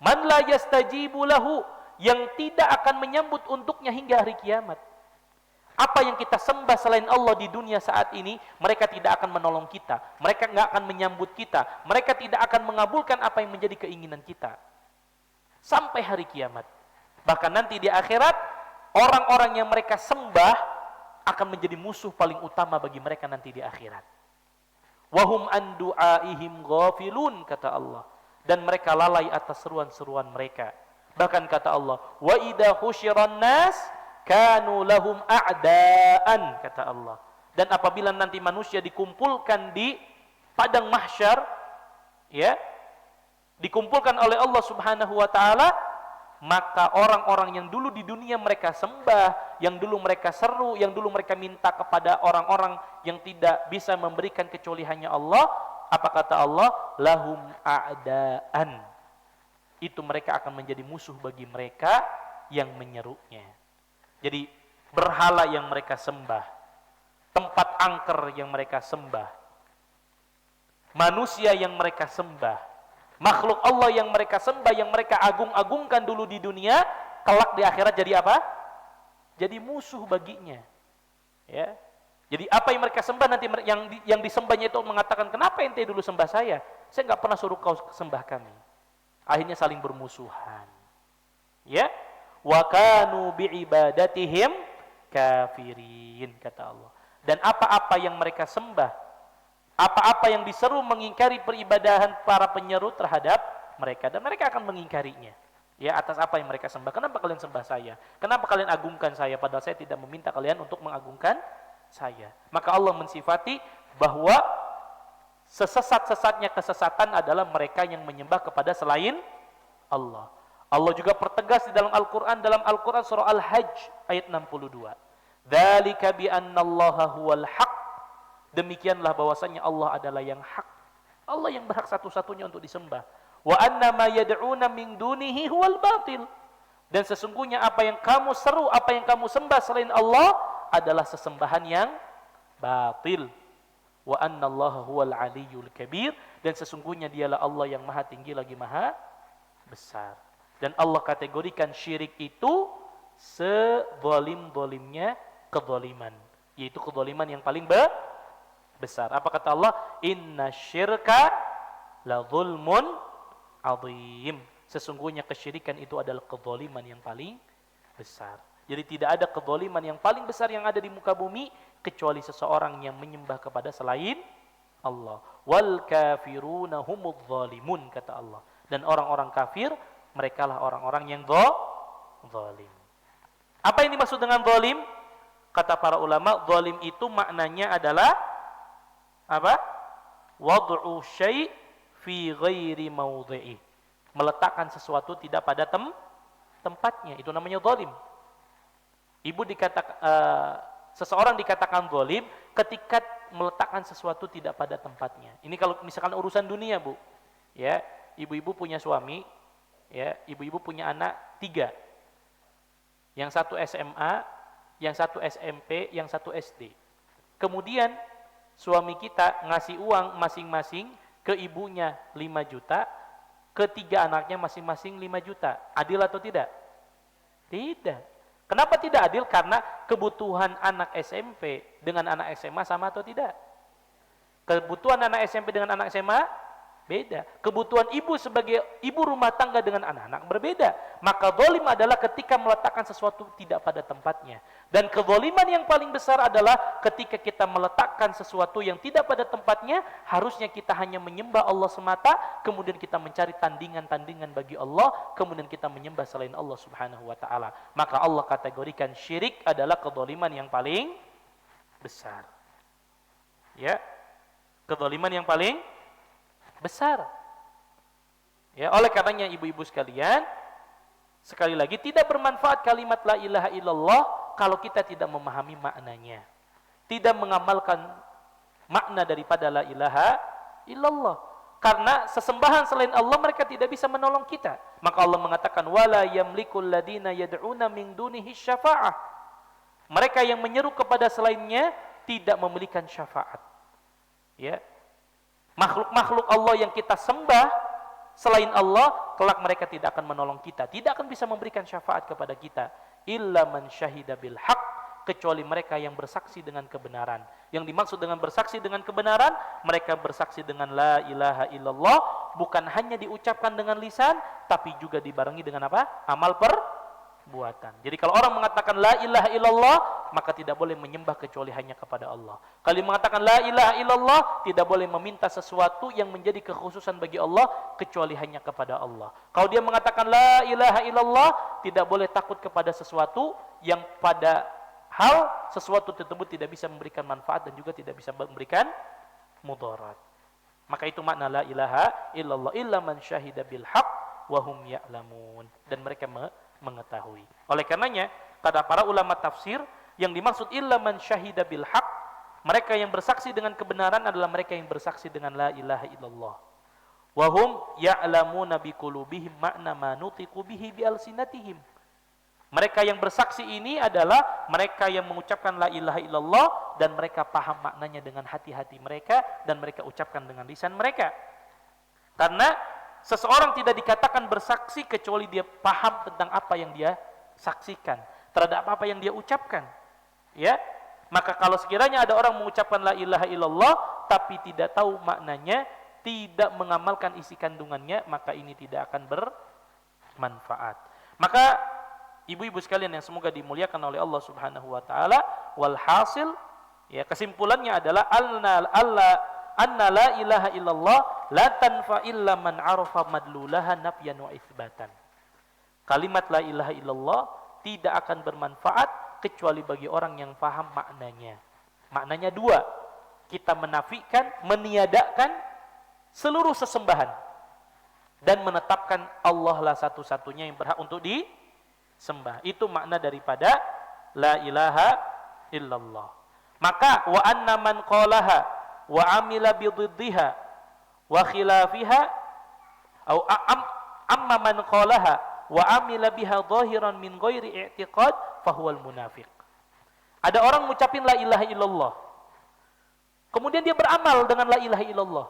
Man la yastajibu lahu, yang tidak akan menyambut untuknya hingga hari kiamat. Apa yang kita sembah selain Allah di dunia saat ini, mereka tidak akan menolong kita. Mereka nggak akan menyambut kita. Mereka tidak akan mengabulkan apa yang menjadi keinginan kita. Sampai hari kiamat. Bahkan nanti di akhirat, orang-orang yang mereka sembah akan menjadi musuh paling utama bagi mereka nanti di akhirat. Wahum an du'aihim ghafilun, kata Allah. Dan mereka lalai atas seruan-seruan mereka. Bahkan kata Allah, wa idza husyiran nas kanu lahum a'daan, kata Allah. Dan apabila nanti manusia dikumpulkan di padang mahsyar, ya, dikumpulkan oleh Allah Subhanahu wa taala, maka orang-orang yang dulu di dunia mereka sembah, yang dulu mereka seru, yang dulu mereka minta kepada orang-orang yang tidak bisa memberikan kecuali hanya Allah, apa kata Allah? Lahum a'daan. Itu mereka akan menjadi musuh bagi mereka yang menyerunya. Jadi berhala yang mereka sembah, tempat angker yang mereka sembah, manusia yang mereka sembah, makhluk Allah yang mereka sembah, yang mereka agung-agungkan dulu di dunia, kelak di akhirat jadi apa? Jadi musuh baginya. Ya. Jadi apa yang mereka sembah nanti yang disembahnya itu mengatakan, kenapa ente dulu sembah saya? Saya nggak pernah suruh kau sembah kami. Akhirnya saling bermusuhan. Ya. Wa kanu bi'ibadatihim kafirin, kata Allah. Dan apa-apa yang mereka sembah, apa-apa yang diseru mengingkari peribadahan para penyeru terhadap mereka, dan mereka akan mengingkarinya. Ya, atas apa yang mereka sembah. Kenapa kalian sembah saya? Kenapa kalian agungkan saya padahal saya tidak meminta kalian untuk mengagungkan saya. Maka Allah mensifati bahwa sesat-sesatnya kesesatan adalah mereka yang menyembah kepada selain Allah. Allah juga pertegas di dalam Al-Quran surah Al-Hajj ayat 62. Dzalika bi annallaha huwal haq. Demikianlah bahwasanya Allah adalah yang hak. Allah yang berhak satu-satunya untuk disembah. Wa anna ma yad'una min dunihi huwal batil. Dan sesungguhnya apa yang kamu seru, apa yang kamu sembah selain Allah adalah sesembahan yang batil. Wa annallaha huwal aliyyul kabir. Dan sesungguhnya dialah Allah yang maha tinggi lagi maha besar. Dan Allah kategorikan syirik itu sezalim-zalimnya kezaliman, yaitu kezaliman yang paling besar. Apa kata Allah? Inna syirka la zulmun azim. Sesungguhnya kesyirikan itu adalah kezaliman yang paling besar. Jadi tidak ada kezaliman yang paling besar yang ada di muka bumi kecuali seseorang yang menyembah kepada selain Allah. Wal kafiruna humudz zalimun, kata Allah. Dan orang-orang kafir mereka lah orang-orang yang zalim. Apa yang dimaksud dengan zalim? Kata para ulama, zalim itu maknanya adalah apa? Wad'u syai' fi ghairi mawdhi'i. Meletakkan sesuatu tidak pada tempatnya. Itu namanya zalim. Seseorang dikatakan zalim ketika meletakkan sesuatu tidak pada tempatnya. Ini kalau misalkan urusan dunia, Bu. Ya, ibu-ibu punya suami, ya, ibu-ibu punya anak 3. Yang satu SMA, yang satu SMP, yang satu SD. Kemudian suami kita ngasih uang masing-masing ke ibunya 5 juta, ke 3 anaknya masing-masing 5 juta. Adil atau tidak? Tidak. Kenapa tidak adil? Karena kebutuhan anak SMP dengan anak SMA sama atau tidak? Kebutuhan anak SMP dengan anak SMA beda. Kebutuhan ibu sebagai ibu rumah tangga dengan anak-anak berbeda. Maka zalim adalah ketika meletakkan sesuatu tidak pada tempatnya. Dan kezaliman yang paling besar adalah ketika kita meletakkan sesuatu yang tidak pada tempatnya, harusnya kita hanya menyembah Allah semata, kemudian kita mencari tandingan-tandingan bagi Allah, kemudian kita menyembah selain Allah Subhanahu wa taala. Maka Allah kategorikan syirik adalah kezaliman yang paling besar. Ya. Kezaliman yang paling besar. Ya, oleh karenanya ibu-ibu sekalian, sekali lagi tidak bermanfaat kalimat la ilaha illallah kalau kita tidak memahami maknanya. Tidak mengamalkan makna daripada la ilaha illallah. Karena sesembahan selain Allah mereka tidak bisa menolong kita. Maka Allah mengatakan wala yamlikul ladina yad'una min dunihi syafa'ah. Mereka yang menyeru kepada selainnya tidak memilikan syafaat. Ya. Makhluk-makhluk Allah yang kita sembah selain Allah, kelak mereka tidak akan menolong kita, tidak akan bisa memberikan syafaat kepada kita. Illa man syahida bil haq, kecuali mereka yang bersaksi dengan kebenaran. Yang dimaksud dengan bersaksi dengan kebenaran, mereka bersaksi dengan la ilaha illallah, bukan hanya diucapkan dengan lisan, tapi juga dibarengi dengan apa? Amal perbuatan. Jadi kalau orang mengatakan la ilaha illallah, maka tidak boleh menyembah kecuali hanya kepada Allah. Kalau mengatakan la ilaha illallah, tidak boleh meminta sesuatu yang menjadi kekhususan bagi Allah kecuali hanya kepada Allah. Kalau dia mengatakan la ilaha illallah, tidak boleh takut kepada sesuatu yang pada hal sesuatu tersebut tidak bisa memberikan manfaat dan juga tidak bisa memberikan mudarat. Maka itu makna la ilaha illallah, illa man syahida bil haq wa hum ya'lamun, dan mereka mengetahui. Oleh karenanya kata para ulama tafsir, yang dimaksud illa man syahida bil haq, mereka yang bersaksi dengan kebenaran adalah mereka yang bersaksi dengan la ilaha illallah. Wa hum ya'lamuna biqulubihim makna ma nutiqu bihi bi alsinatihim. Mereka yang bersaksi ini adalah mereka yang mengucapkan la ilaha illallah dan mereka paham maknanya dengan hati-hati mereka dan mereka ucapkan dengan lisan mereka. Karena seseorang tidak dikatakan bersaksi kecuali dia paham tentang apa yang dia saksikan, terhadap apa yang dia ucapkan. Ya, maka kalau sekiranya ada orang mengucapkan la ilaha illallah tapi tidak tahu maknanya, tidak mengamalkan isi kandungannya, maka ini tidak akan bermanfaat. Maka ibu-ibu sekalian yang semoga dimuliakan oleh Allah Subhanahu wa taala, walhasil ya kesimpulannya adalah anna la ilaha illallah la tanfa illa man arafa madlulaha nafyan wa itsbatan. Kalimat la ilaha illallah tidak akan bermanfaat kecuali bagi orang yang paham maknanya. Maknanya dua. Kita menafikan, meniadakan seluruh sesembahan dan menetapkan Allah lah satu-satunya yang berhak untuk disembah. Itu makna daripada la ilaha illallah. Maka wa anna man qalaha wa amila bi dhiddiha wa khilafiha au amma man qalaha wa amila biha zahiran min ghairi i'tiqad fahuwal munafiq. Ada orang ngucapin la ilaha illallah, kemudian dia beramal dengan la ilaha illallah.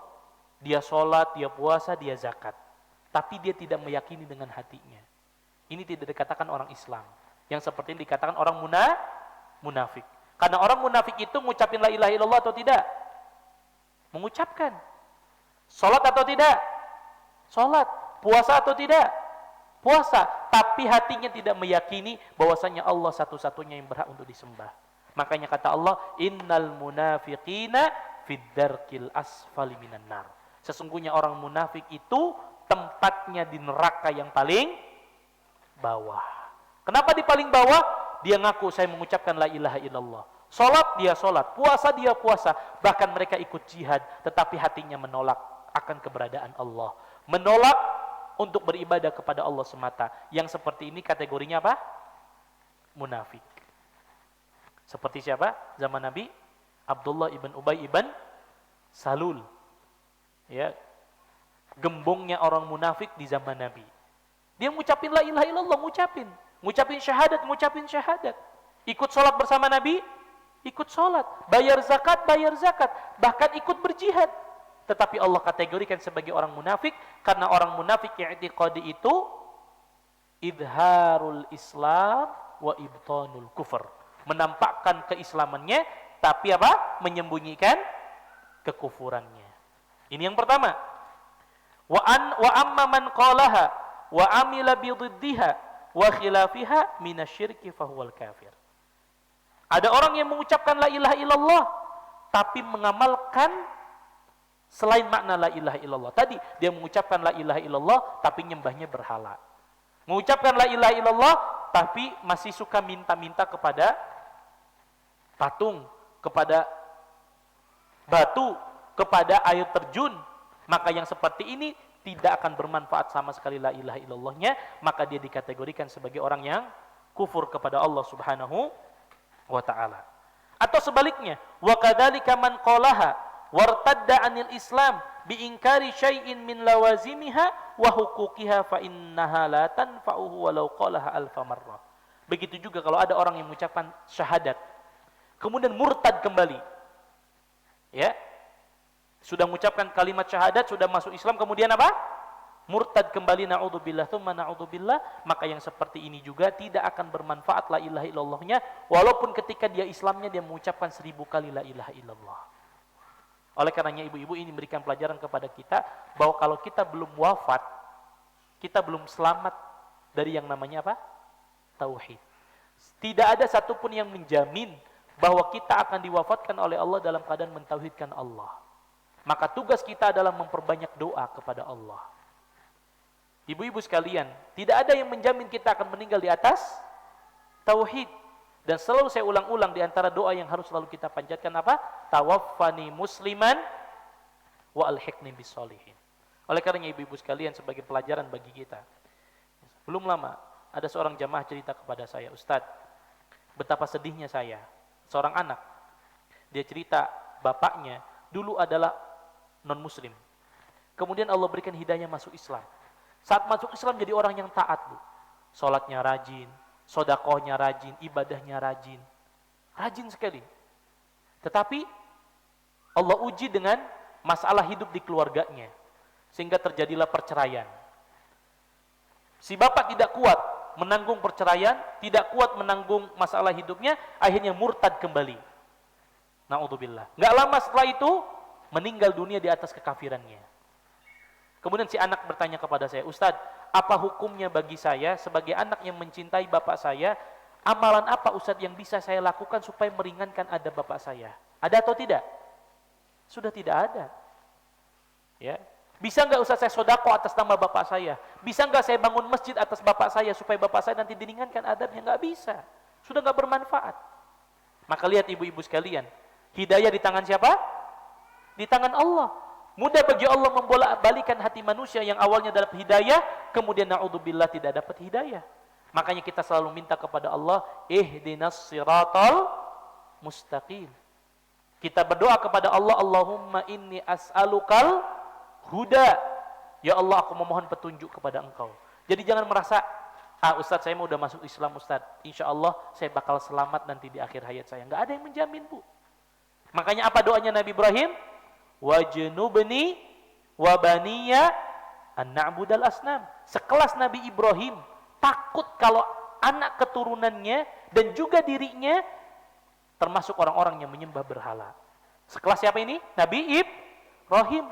Dia sholat, dia puasa, dia zakat, tapi dia tidak meyakini dengan hatinya. Ini tidak dikatakan orang Islam. Yang seperti ini dikatakan orang munafik. Karena orang munafik itu ngucapin la ilaha illallah atau tidak? Mengucapkan. Sholat atau tidak? Sholat. Puasa atau tidak? Puasa. Tapi hatinya tidak meyakini bahwasanya Allah satu-satunya yang berhak untuk disembah. Makanya kata Allah, innal munafiqina fid darkil asfali minan nar. Sesungguhnya orang munafik itu tempatnya di neraka yang paling bawah. Kenapa di paling bawah? Dia ngaku saya mengucapkan la ilaha illallah. Salat dia salat, puasa dia puasa, bahkan mereka ikut jihad, tetapi hatinya menolak akan keberadaan Allah. Menolak untuk beribadah kepada Allah semata. Yang seperti ini kategorinya apa? Munafik. Seperti siapa? Zaman Nabi Abdullah ibn Ubay ibn Salul. Ya, gembongnya orang munafik di zaman Nabi. Dia ngucapin la ilaha illallah, ngucapin syahadat. Ikut sholat bersama Nabi, ikut sholat. Bayar zakat, bahkan ikut berjihad. Tetapi Allah kategorikan sebagai orang munafik, karena orang munafik yang i'tiqadi itu idharul Islam wa ibtanul kufur. Menampakkan keislamannya, tapi apa? Menyembunyikan kekufurannya. Ini yang pertama. Wa amma man qalaha wa amila bi dhiddiha wa khilafiha minasyirki fahuwal kafir. Ada orang yang mengucapkan la ilaha illallah tapi mengamalkan selain makna la ilaha illallah. Tadi dia mengucapkan la ilaha illallah tapi nyembahnya berhala. Mengucapkan la ilaha illallah tapi masih suka minta-minta kepada patung, kepada batu, kepada air terjun. Maka yang seperti ini tidak akan bermanfaat sama sekali la ilaha illallahnya, maka dia dikategorikan sebagai orang yang kufur kepada Allah Subhanahu wa taala. Atau sebaliknya, wa kadzalika man qalaha wartadda 'anil Islam bi inkari syai'in min lawazimiha wa huquqiha fa innaha la tanfa'uhu walau qalaha alfa marrah. Begitu juga kalau ada orang yang mengucapkan syahadat kemudian murtad kembali. Ya. Sudah mengucapkan kalimat syahadat, sudah masuk Islam, kemudian apa? Murtad kembali, na'udzubillah, tsumma na'udzubillah. Maka yang seperti ini juga tidak akan bermanfaat la ilaha illallahnya, walaupun ketika dia Islamnya dia mengucapkan 1000 kali la ilaha illallah. Oleh karenanya ibu-ibu ini memberikan pelajaran kepada kita bahwa kalau kita belum wafat, kita belum selamat dari yang namanya apa? Tauhid. Tidak ada satupun yang menjamin bahwa kita akan diwafatkan oleh Allah dalam keadaan mentauhidkan Allah. Maka tugas kita adalah memperbanyak doa kepada Allah. Ibu-ibu sekalian, tidak ada yang menjamin kita akan meninggal di atas tauhid. Dan selalu saya ulang-ulang di antara doa yang harus selalu kita panjatkan apa? Tawaffani musliman wa alhiqni bisolihin. Oleh karenanya ibu-ibu sekalian, sebagai pelajaran bagi kita. Belum lama ada seorang jamaah cerita kepada saya, Ustadz, betapa sedihnya saya. Seorang anak, dia cerita bapaknya dulu adalah non-muslim. Kemudian Allah berikan hidayah masuk Islam. Saat masuk Islam jadi orang yang taat, Bu. Salatnya rajin, sedekahnya rajin, ibadahnya rajin. Rajin sekali. Tetapi Allah uji dengan masalah hidup di keluarganya. Sehingga terjadilah perceraian. Si bapak tidak kuat menanggung perceraian, tidak kuat menanggung masalah hidupnya, akhirnya murtad kembali. Na'udzubillah. Enggak lama setelah itu meninggal dunia di atas kekafirannya. Kemudian si anak bertanya kepada saya, Ustadz, apa hukumnya bagi saya sebagai anak yang mencintai bapak saya? Amalan apa Ustadz yang bisa saya lakukan supaya meringankan adab bapak saya? Ada atau tidak? Sudah tidak ada. Ya, bisa nggak Ustadz saya sodako atas nama bapak saya? Bisa nggak saya bangun masjid atas bapak saya supaya bapak saya nanti diringankan adabnya? Nggak bisa. Sudah nggak bermanfaat. Maka lihat ibu-ibu sekalian, Hidayah di tangan siapa? Di tangan Allah. Mudah bagi Allah membolak-balikan hati manusia yang awalnya dapat hidayah, kemudian na'udzubillah tidak dapat hidayah. Makanya kita selalu minta kepada Allah, ihdinas siratal mustaqim. Kita berdoa kepada Allah, Allahumma inni as'alukal huda. Ya Allah, aku memohon petunjuk kepada Engkau. Jadi jangan merasa, Ustaz saya mau udah masuk Islam Ustaz, insya Allah saya bakal selamat nanti di akhir hayat saya. Enggak ada yang menjamin, Bu. Makanya apa doanya Nabi Ibrahim? Wajnubni wa baniya an na'budal asnam. Sekelas Nabi Ibrahim takut kalau anak keturunannya dan juga dirinya termasuk orang-orang yang menyembah berhala. Sekelas siapa ini? Nabi Ibrahim.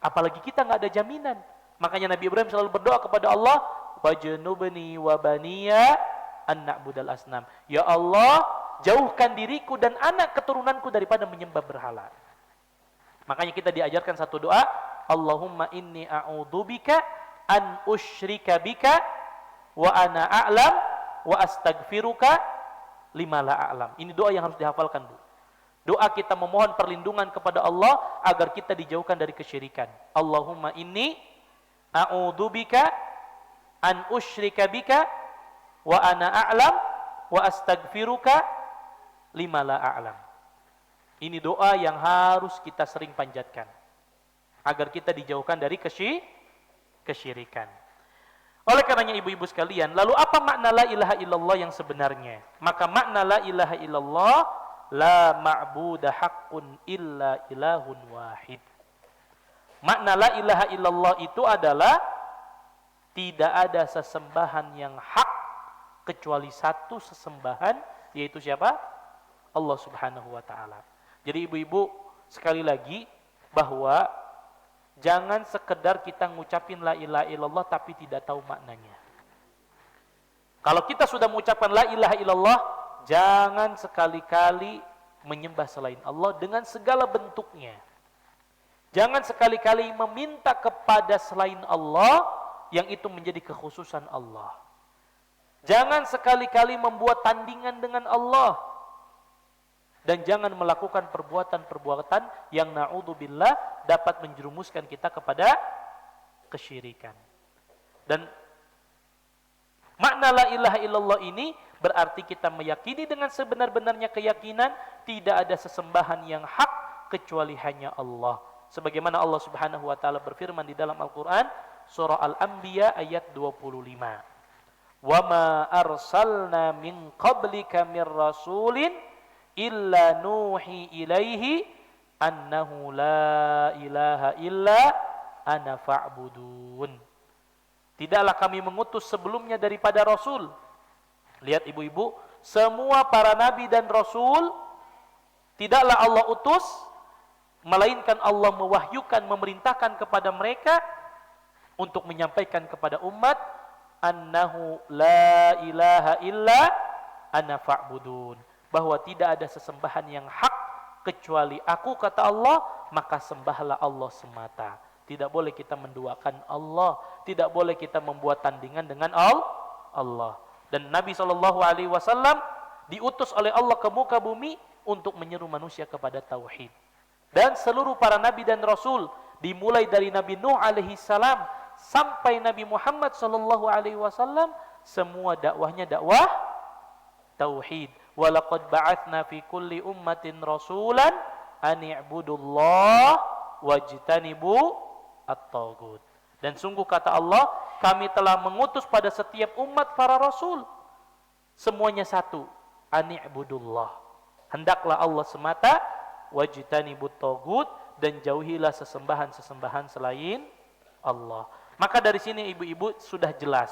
Apalagi kita nggak ada jaminan. Makanya Nabi Ibrahim selalu berdoa kepada Allah, wajnubni wa baniya an na'budal asnam. Ya Allah, jauhkan diriku dan anak keturunanku daripada menyembah berhala. Makanya kita diajarkan satu doa, Allahumma inni a'udzubika an usyrika bika wa ana a'lam wa astaghfiruka lima la a'lam. Ini doa yang harus dihafalkan, Bu. Doa kita memohon perlindungan kepada Allah agar kita dijauhkan dari kesyirikan. Allahumma inni a'udzubika an usyrika bika wa ana a'lam wa astaghfiruka lima la a'lam. Ini doa yang harus kita sering panjatkan agar kita dijauhkan dari kesyirikan. Oleh karenanya ibu-ibu sekalian, lalu apa makna la ilaha illallah yang sebenarnya? Maka makna la ilaha illallah, la ma'buda haqqun illa ilahun wahid. Makna la ilaha illallah itu adalah tidak ada sesembahan yang hak kecuali satu sesembahan, yaitu siapa? Allah Subhanahu wa ta'ala. Jadi ibu-ibu sekali lagi bahwa jangan sekedar kita ngucapin la ilaha illallah tapi tidak tahu maknanya. Kalau kita sudah mengucapkan la ilaha illallah, jangan sekali-kali menyembah selain Allah dengan segala bentuknya. Jangan sekali-kali meminta kepada selain Allah yang itu menjadi kekhususan Allah. Jangan sekali-kali membuat tandingan dengan Allah. Dan jangan melakukan perbuatan-perbuatan yang na'udzubillah dapat menjerumuskan kita kepada kesyirikan. Dan makna la ilaha illallah ini berarti kita meyakini dengan sebenar-benarnya keyakinan tidak ada sesembahan yang hak kecuali hanya Allah. Sebagaimana Allah Subhanahu wa taala berfirman di dalam Al-Qur'an surah Al-Anbiya ayat 25. Wa ma arsalna min qablika mir rasulin illa nuhi ilaihi annahu la ilaha illa ana fa'budun. Tidaklah kami mengutus sebelumnya daripada Rasul. Lihat ibu-ibu, semua para nabi dan Rasul tidaklah Allah utus, melainkan Allah mewahyukan, memerintahkan kepada mereka untuk menyampaikan kepada umat annahu la ilaha illa ana fa'budun. Bahwa tidak ada sesembahan yang hak kecuali aku, kata Allah, maka sembahlah Allah semata. Tidak boleh kita menduakan Allah, tidak boleh kita membuat tandingan dengan Allah. Dan Nabi SAW diutus oleh Allah ke muka bumi untuk menyeru manusia kepada tauhid. Dan seluruh para nabi dan rasul, dimulai dari Nabi Nuh alaihi salam sampai Nabi Muhammad SAW, semua dakwahnya dakwah tauhid. Walaqad ba'atsna fi kulli ummatin rasulan an i'budullah wajtanibu at-taghut. Dan sungguh kata Allah, kami telah mengutus pada setiap umat para rasul. Semuanya satu, an i'budullah. Hendaklah Allah semata, wajtanibu at-taghut, dan jauhilah sesembahan-sesembahan selain Allah. Maka dari sini ibu-ibu sudah jelas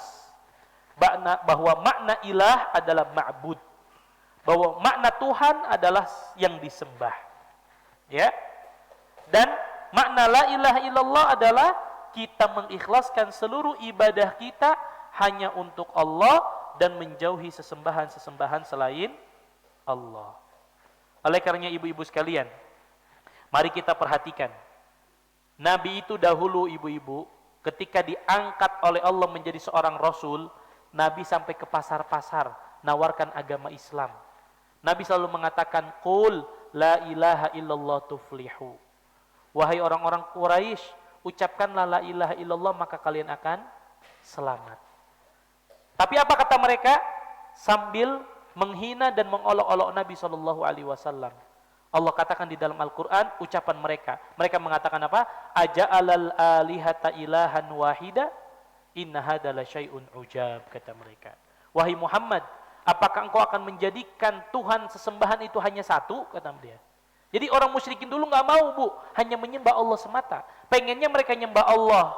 bahwa makna ilah adalah ma'bud. Bahwa makna Tuhan adalah yang disembah. Ya. Dan makna la ilaha illallah adalah kita mengikhlaskan seluruh ibadah kita hanya untuk Allah dan menjauhi sesembahan-sesembahan selain Allah. Oleh karenanya ibu-ibu sekalian, mari kita perhatikan. Nabi itu dahulu ibu-ibu, ketika diangkat oleh Allah menjadi seorang rasul, Nabi sampai ke pasar-pasar nawarkan agama Islam. Nabi selalu mengatakan, qul la ilaha illallah tuflihu. Wahai orang-orang Quraisy, ucapkanlah la ilaha illallah maka kalian akan selamat. Tapi apa kata mereka? Sambil menghina dan mengolok-olok Nabi SAW. Allah katakan di dalam Al-Quran ucapan mereka. Mereka mengatakan apa? Aja'alal alihata ilahan wahida inna hadza la syai'un ujab, kata mereka. Wahai Muhammad, apakah engkau akan menjadikan Tuhan sesembahan itu hanya satu? Kata dia. Jadi orang musyrikin dulu nggak mau, Bu, hanya menyembah Allah semata. Pengennya mereka nyembah Allah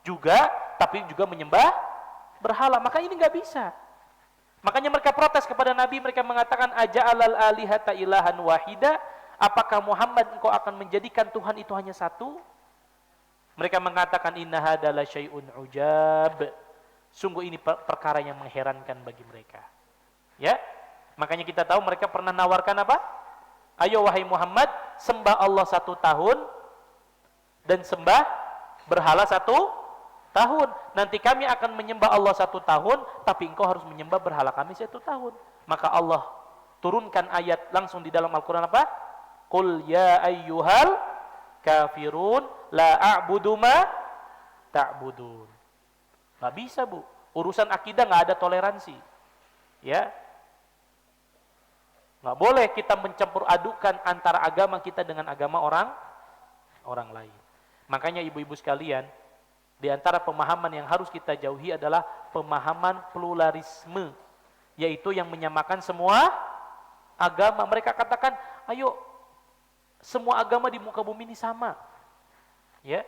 juga, tapi juga menyembah berhala. Maka ini nggak bisa. Makanya mereka protes kepada Nabi, mereka mengatakan aja'alal alihata ilahan wahida, apakah Muhammad engkau akan menjadikan Tuhan itu hanya satu? Mereka mengatakan inna hadza la syai'un ujab. Sungguh ini perkara yang mengherankan bagi mereka. Ya? Makanya kita tahu mereka pernah nawarkan apa? Ayo wahai Muhammad, sembah Allah 1 tahun dan sembah berhala 1 tahun. Nanti kami akan menyembah Allah 1 tahun, tapi engkau harus menyembah berhala kami 1 tahun. Maka Allah turunkan ayat langsung di dalam Al-Quran apa? Qul ya ayyuhal kafirun la a'budu ma ta'budun. Nggak bisa, Bu. Urusan akidah nggak ada toleransi. Ya. Nggak boleh kita mencampur adukan antara agama kita dengan agama orang lain. Makanya ibu-ibu sekalian, di antara pemahaman yang harus kita jauhi adalah pemahaman pluralisme, yaitu yang menyamakan semua agama. Mereka katakan, ayo semua agama di muka bumi ini sama. Ya.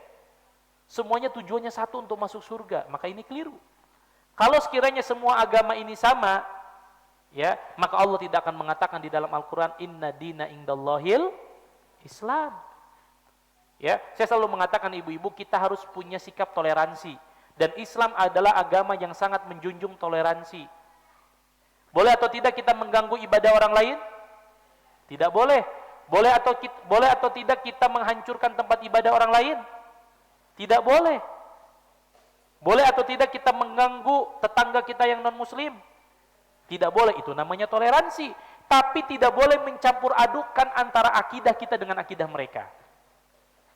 Semuanya tujuannya satu untuk masuk surga. Maka ini keliru. Kalau sekiranya semua agama ini sama, ya, maka Allah tidak akan mengatakan di dalam Al-Quran inna dina indallahil Islam. Ya, saya selalu mengatakan ibu-ibu kita harus punya sikap toleransi, dan Islam adalah agama yang sangat menjunjung toleransi. Boleh atau tidak kita mengganggu ibadah orang lain? Tidak boleh. Boleh atau tidak kita menghancurkan tempat ibadah orang lain? Tidak boleh. Boleh atau tidak kita mengganggu tetangga kita yang non-muslim? Tidak boleh, itu namanya toleransi. Tapi tidak boleh mencampur adukan antara akidah kita dengan akidah mereka.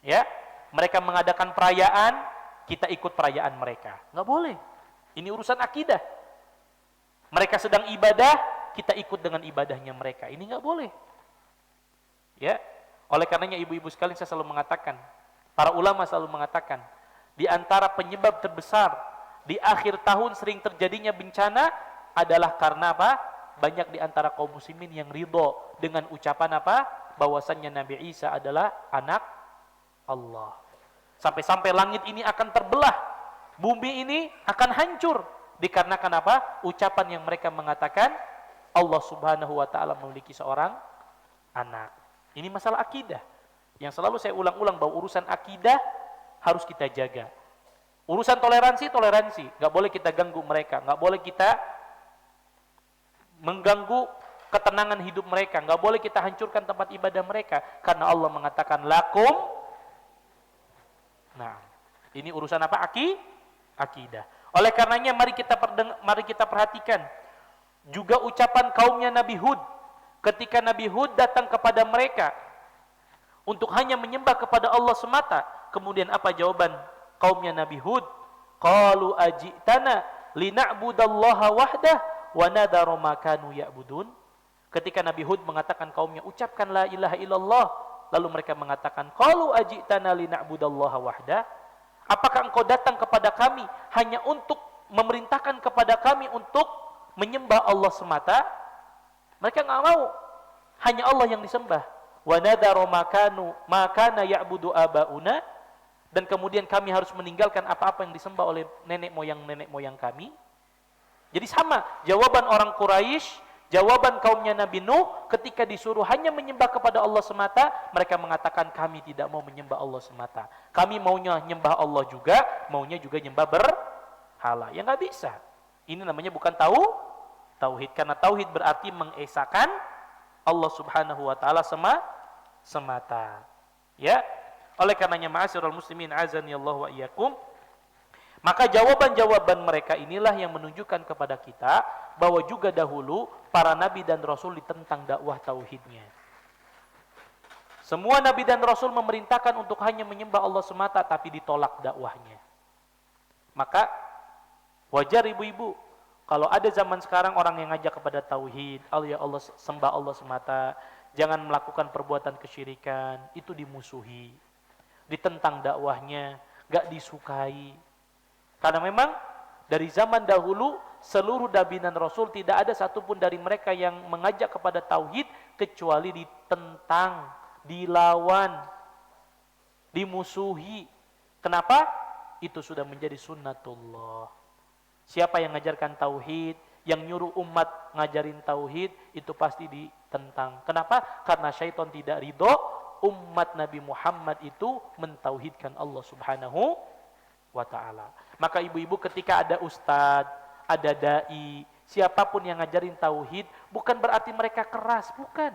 Ya, mereka mengadakan perayaan, kita ikut perayaan mereka. Nggak boleh. Ini urusan akidah. Mereka sedang ibadah, kita ikut dengan ibadahnya mereka. Ini nggak boleh. Ya, oleh karenanya ibu-ibu sekalian saya selalu mengatakan, para ulama selalu mengatakan, di antara penyebab terbesar di akhir tahun sering terjadinya bencana adalah karena apa? Banyak di antara kaum muslimin yang ridho dengan ucapan apa? Bahwasannya Nabi Isa adalah anak Allah. Sampai-sampai langit ini akan terbelah, bumi ini akan hancur dikarenakan apa? Ucapan yang mereka mengatakan Allah Subhanahu wa taala memiliki seorang anak. Ini masalah akidah. Yang selalu saya ulang-ulang bahwa urusan akidah harus kita jaga. Urusan toleransi, nggak boleh kita ganggu mereka, nggak boleh kita mengganggu ketenangan hidup mereka, nggak boleh kita hancurkan tempat ibadah mereka, karena Allah mengatakan lakum. Nah, ini urusan apa? Akidah. Oleh karenanya mari kita perhatikan juga ucapan kaumnya Nabi Hud ketika Nabi Hud datang kepada mereka untuk hanya menyembah kepada Allah semata. Kemudian apa jawaban kaumnya Nabi Hud? Qalu ajitana lina'budallaha wahdah wa nadharu ma kanu ya'budun. Ketika Nabi Hud mengatakan kaumnya ucapkan la ilaha illallah, lalu mereka mengatakan qalu ajitana lina'budallaha wahdah. Apakah engkau datang kepada kami hanya untuk memerintahkan kepada kami untuk menyembah Allah semata? Mereka enggak mau. Hanya Allah yang disembah. Wa nadharu ma kana ya'budu abauna, dan kemudian kami harus meninggalkan apa-apa yang disembah oleh nenek moyang kami. Jadi sama jawaban orang Quraisy, jawaban kaumnya Nabi Nuh ketika disuruh hanya menyembah kepada Allah semata, mereka mengatakan kami tidak mau menyembah Allah semata. Kami maunya nyembah Allah juga, maunya juga nyembah berhala. Ya nggak bisa. Ini namanya bukan tauhid, karena tauhid berarti mengesahkan Allah Subhanahu wa taala semata. Ya. Oleh karenanya ma'asyiral muslimin azani Allah wa iyyakum, maka jawaban-jawaban mereka inilah yang menunjukkan kepada kita bahwa juga dahulu para nabi dan rasul ditentang dakwah tauhidnya. Semua nabi dan rasul memerintahkan untuk hanya menyembah Allah semata, tapi ditolak dakwahnya. Maka wajar ibu-ibu kalau ada zaman sekarang orang yang ngajak kepada tauhid, ya Allah, sembah Allah semata, jangan melakukan perbuatan kesyirikan, itu dimusuhi, ditentang dakwahnya, gak disukai. Karena memang dari zaman dahulu seluruh nabi dan rasul tidak ada satupun dari mereka yang mengajak kepada tauhid kecuali ditentang, dilawan, dimusuhi. Kenapa? Itu sudah menjadi sunnatullah. Siapa yang ngajarkan tauhid, yang nyuruh umat ngajarin tauhid, itu pasti ditentang. Kenapa? Karena syaitan tidak ridho umat Nabi Muhammad itu mentauhidkan Allah Subhanahu wa ta'ala. Maka ibu-ibu ketika ada ustadz, ada dai, siapapun yang ngajarin tauhid, bukan berarti mereka keras, bukan.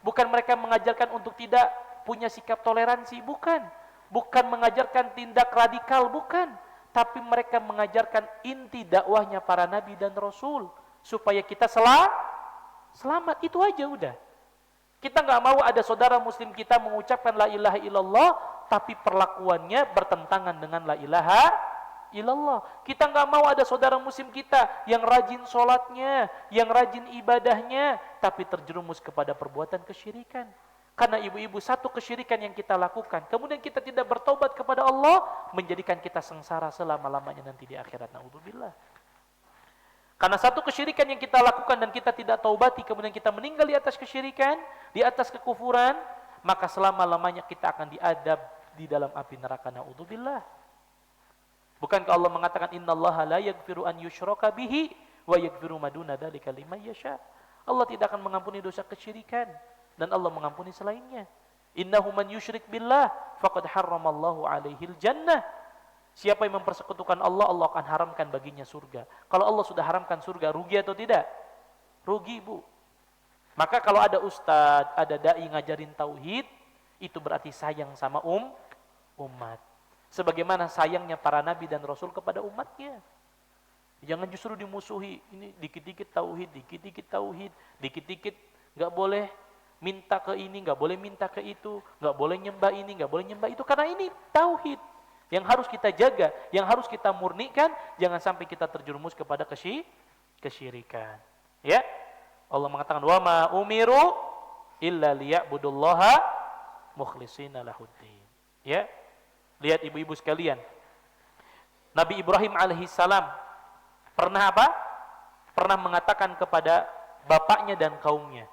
Bukan mereka mengajarkan untuk tidak punya sikap toleransi, bukan. Bukan mengajarkan tindak radikal, bukan. Tapi mereka mengajarkan inti dakwahnya para nabi dan rasul supaya kita selamat. Itu aja udah. Kita nggak mau ada saudara muslim kita mengucapkan la ilaha illallah tapi perlakuannya bertentangan dengan la ilaha illallah. Kita nggak mau ada saudara muslim kita yang rajin sholatnya, yang rajin ibadahnya, tapi terjerumus kepada perbuatan kesyirikan. Karena ibu-ibu, satu kesyirikan yang kita lakukan, kemudian kita tidak bertaubat kepada Allah, menjadikan kita sengsara selama-lamanya nanti di akhirat. Na'udzubillah. Karena satu kesyirikan yang kita lakukan dan kita tidak taubati, kemudian kita meninggal di atas kesyirikan, di atas kekufuran, maka selama-lamanya kita akan diadab di dalam api neraka. Na'udzubillah. Bukankah Allah mengatakan innallaha la yaghfiru an yushraka bihi wa yaghfiru ma duna dzalika liman yasha. Allah tidak akan mengampuni dosa kesyirikan dan Allah mengampuni selainnya. Innahu man yusyrik billah faqad harramallahu alaihil jannah. Siapa yang mempersekutukan Allah, Allah akan haramkan baginya surga. Kalau Allah sudah haramkan surga, rugi atau tidak? Rugi, Bu. Maka kalau ada ustadz, ada dai ngajarin tauhid, itu berarti sayang sama umat. Sebagaimana sayangnya para nabi dan rasul kepada umatnya. Jangan justru dimusuhi. Ini dikit-dikit tauhid, dikit-dikit tauhid, dikit-dikit nggak boleh minta ke ini, nggak boleh minta ke itu, nggak boleh nyembah ini, nggak boleh nyembah itu. Karena ini tauhid yang harus kita jaga, yang harus kita murnikan. Jangan sampai kita terjerumus kepada kesyirikan. Ya, Allah mengatakan wa ma umiru illa liya'budullaha mukhlishina lahuddin. Ya. Lihat ibu-ibu sekalian, Nabi Ibrahim alaihissalam pernah apa? Pernah mengatakan kepada bapaknya dan kaumnya,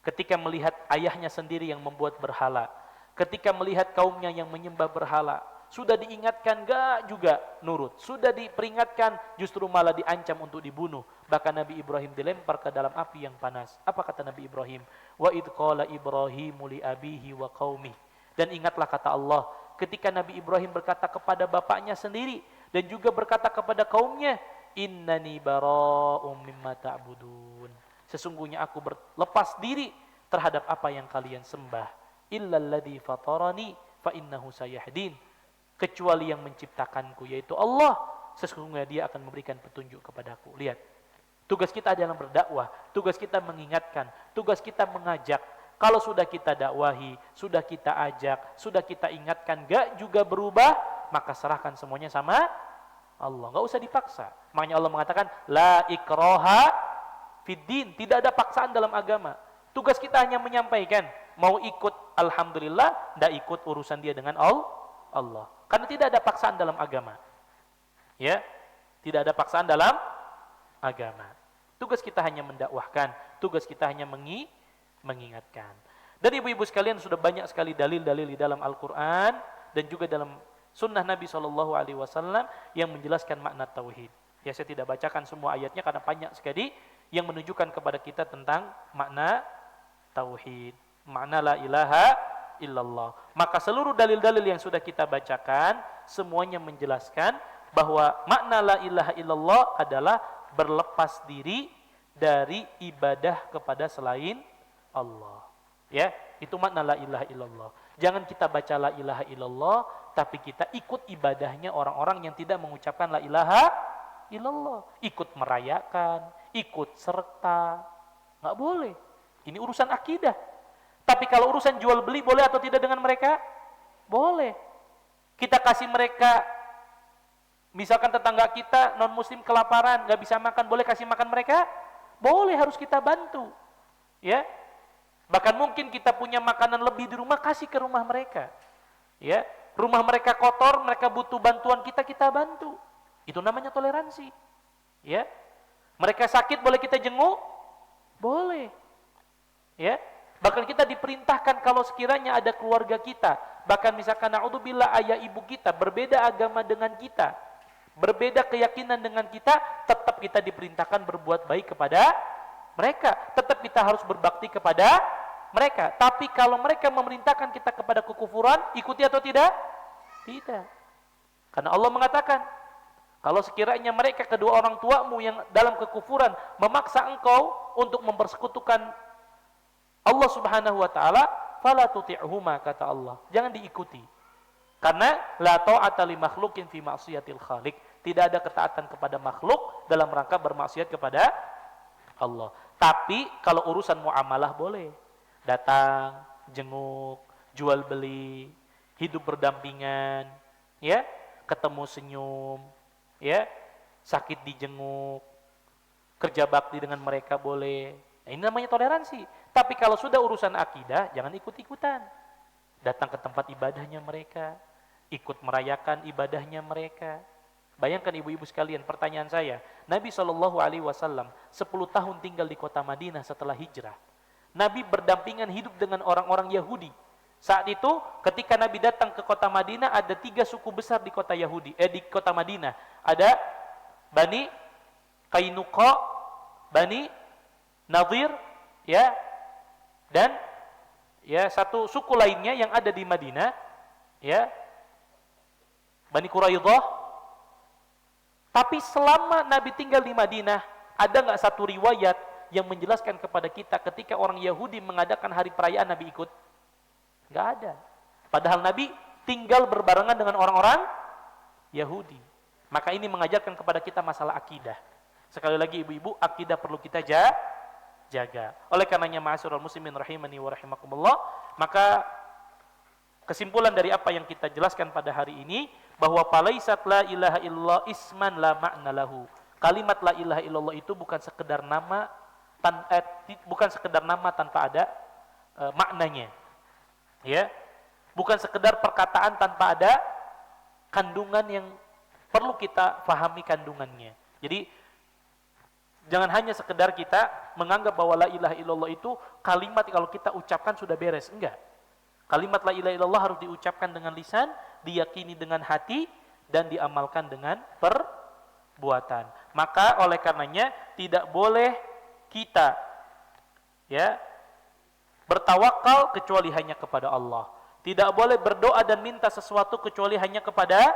ketika melihat ayahnya sendiri yang membuat berhala, ketika melihat kaumnya yang menyembah berhala, sudah diingatkan gak juga nurut, sudah diperingatkan justru malah diancam untuk dibunuh. Bahkan Nabi Ibrahim dilempar ke dalam api yang panas. Apa kata Nabi Ibrahim? Wa idh qala Ibrahimu li abihi wa qaumih. Dan ingatlah kata Allah, ketika Nabi Ibrahim berkata kepada bapaknya sendiri dan juga berkata kepada kaumnya, innani bara'um mimma ta'budun. Sesungguhnya aku berlepas diri terhadap apa yang kalian sembah. Illalladzi fatarani fa innahu sayahdin. Kecuali yang menciptakanku yaitu Allah, sesungguhnya Dia akan memberikan petunjuk kepadaku. Lihat. Tugas kita adalah berdakwah, tugas kita mengingatkan, tugas kita mengajak. Kalau sudah kita dakwahi, sudah kita ajak, sudah kita ingatkan, gak juga berubah, maka serahkan semuanya sama Allah. Gak usah dipaksa. Makanya Allah mengatakan, la ikraha fiddin. Tidak ada paksaan dalam agama. Tugas kita hanya menyampaikan. Mau ikut, alhamdulillah. Tidak ikut, urusan dia dengan Allah. Karena tidak ada paksaan dalam agama. Ya, tidak ada paksaan dalam agama. Tugas kita hanya mendakwahkan. Tugas kita hanya mengingatkan. Dan ibu-ibu sekalian, sudah banyak sekali dalil-dalil di dalam Al-Quran dan juga dalam sunnah Nabi SAW yang menjelaskan makna tauhid. Ya, saya tidak bacakan semua ayatnya karena banyak sekali yang menunjukkan kepada kita tentang makna tauhid, makna la ilaha illallah. Maka seluruh dalil-dalil yang sudah kita bacakan semuanya menjelaskan bahwa makna la ilaha illallah adalah berlepas diri dari ibadah kepada selain Allah. Ya, itu makna la ilaha illallah. Jangan kita baca la ilaha illallah tapi kita ikut ibadahnya orang-orang yang tidak mengucapkan la ilaha illallah. Ikut merayakan, ikut serta. Enggak boleh. Ini urusan akidah. Tapi kalau urusan jual beli boleh atau tidak dengan mereka? Boleh. Kita kasih mereka, misalkan tetangga kita non muslim kelaparan, nggak bisa makan, boleh kasih makan mereka? Boleh, harus kita bantu. Ya. Bahkan mungkin kita punya makanan lebih di rumah, kasih ke rumah mereka. Ya. Rumah mereka kotor, mereka butuh bantuan kita, kita bantu. Itu namanya toleransi. Ya. Mereka sakit, boleh kita jenguk? Boleh. Ya. Bahkan kita diperintahkan kalau sekiranya ada keluarga kita, bahkan misalkan na'udzubillah ayah ibu kita berbeda agama dengan kita, berbeda keyakinan dengan kita, tetap kita diperintahkan berbuat baik kepada mereka. Tetap kita harus berbakti kepada mereka. Tapi kalau mereka memerintahkan kita kepada kekufuran, ikuti atau tidak? Tidak. Karena Allah mengatakan, kalau sekiranya mereka kedua orang tuamu yang dalam kekufuran memaksa engkau untuk mempersekutukan Allah Subhanahu wa taala, fala tuti'huma, kata Allah. Jangan diikuti. Karena la ta'ata li makhluqin fi ma'siyatil khaliq. Tidak ada ketaatan kepada makhluk dalam rangka bermaksiat kepada Allah. Tapi kalau urusan muamalah boleh. Datang, jenguk, jual beli, hidup berdampingan, ya, ketemu senyum, ya, sakit dijenguk, kerja bakti dengan mereka boleh. Nah, ini namanya toleransi. Tapi kalau sudah urusan akidah, jangan ikut-ikutan. Datang ke tempat ibadahnya mereka, ikut merayakan ibadahnya mereka. Bayangkan ibu-ibu sekalian, pertanyaan saya, Nabi SAW 10 tahun tinggal di kota Madinah setelah hijrah. Nabi berdampingan hidup dengan orang-orang Yahudi. Saat itu, ketika Nabi datang ke kota Madinah, ada 3 suku besar di kota di kota Madinah. Ada Bani Qainuqa, Bani Nadir, ya, dan ya satu suku lainnya yang ada di Madinah, ya, Bani Quraidah. Tapi selama Nabi tinggal di Madinah, ada nggak satu riwayat yang menjelaskan kepada kita ketika orang Yahudi mengadakan hari perayaan Nabi ikut? Nggak ada. Padahal Nabi tinggal berbarengan dengan orang-orang Yahudi. Maka ini mengajarkan kepada kita masalah akidah. Sekali lagi ibu-ibu, akidah perlu kita jaga. Oleh karenanya ma'asyiral muslimin rahimani wa rahimakumullah, maka kesimpulan dari apa yang kita jelaskan pada hari ini, bahwa palaisat la ilaha illallah isman la ma'na lahu. Kalimat la ilaha illallah itu bukan sekedar nama tanpa ada maknanya. Ya. Bukan sekedar perkataan tanpa ada kandungan yang perlu kita fahami kandungannya. Jadi jangan hanya sekedar kita menganggap bahwa la ilaha illallah itu kalimat kalau kita ucapkan sudah beres. Enggak. Kalimat la ilaha illallah harus diucapkan dengan lisan, diyakini dengan hati, dan diamalkan dengan perbuatan. Maka oleh karenanya tidak boleh kita, ya, bertawakal kecuali hanya kepada Allah. Tidak boleh berdoa dan minta sesuatu kecuali hanya kepada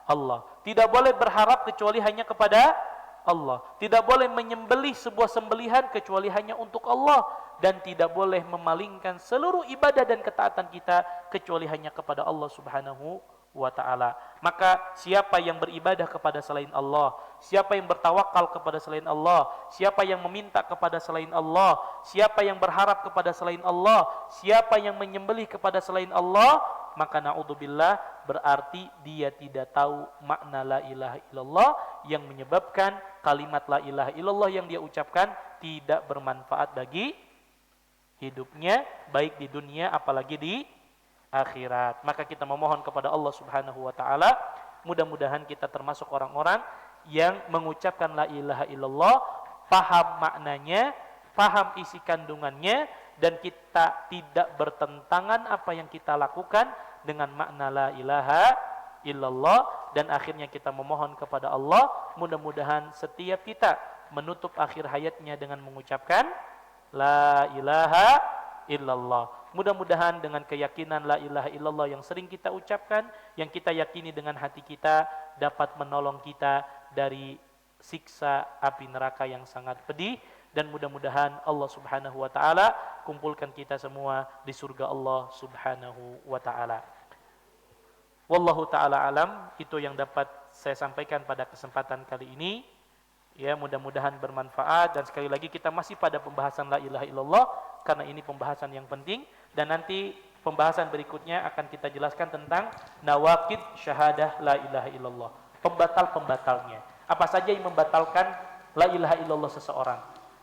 Allah. Tidak boleh berharap kecuali hanya kepada Allah. Tidak boleh menyembelih sebuah sembelihan kecuali hanya untuk Allah. Dan tidak boleh memalingkan seluruh ibadah dan ketaatan kita kecuali hanya kepada Allah Subhanahu wa ta'ala. Maka siapa yang beribadah kepada selain Allah, siapa yang bertawakal kepada selain Allah, siapa yang meminta kepada selain Allah, siapa yang berharap kepada selain Allah, siapa yang menyembelih kepada selain Allah, maka na'udzubillah berarti dia tidak tahu makna la ilaha illallah, yang menyebabkan kalimat la ilaha illallah yang dia ucapkan tidak bermanfaat bagi hidupnya, baik di dunia apalagi di akhirat. Maka kita memohon kepada Allah Subhanahu wa ta'ala, mudah-mudahan kita termasuk orang-orang yang mengucapkan la ilaha illallah, paham maknanya, paham isi kandungannya, dan kita tidak bertentangan apa yang kita lakukan dengan makna la ilaha illallah. Dan akhirnya kita memohon kepada Allah, mudah-mudahan setiap kita menutup akhir hayatnya dengan mengucapkan la ilaha illallah. Mudah-mudahan dengan keyakinan la ilaha illallah yang sering kita ucapkan, yang kita yakini dengan hati kita, dapat menolong kita dari siksa api neraka yang sangat pedih. Dan mudah-mudahan Allah Subhanahu wa ta'ala kumpulkan kita semua di surga Allah Subhanahu wa ta'ala. Wallahu ta'ala alam. Itu yang dapat saya sampaikan pada kesempatan kali ini. Ya, mudah-mudahan bermanfaat. Dan sekali lagi kita masih pada pembahasan la ilaha illallah, karena ini pembahasan yang penting. dan nanti pembahasan berikutnya akan kita jelaskan tentang nawaqid syahadah la ilaha illallah, pembatal-pembatalnya. Apa saja yang membatalkan la ilaha illallah seseorang?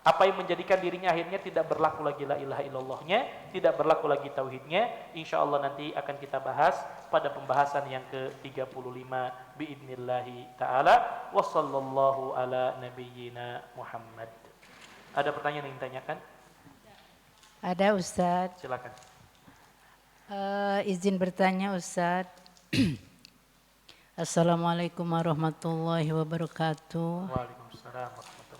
Apa yang menjadikan dirinya akhirnya tidak berlaku lagi la ilaha illallahnya, tidak berlaku lagi tauhidnya? Insyaallah nanti akan kita bahas pada pembahasan yang ke-35 biidnillahi taala. Wassallallahu ala nabiyyina Muhammad. Ada pertanyaan yang ditanyakan? Ada, Ustaz. Silakan. Izin bertanya, Ustaz. Assalamualaikum warahmatullahi wabarakatuh. Waalaikumsalam warahmatullahi.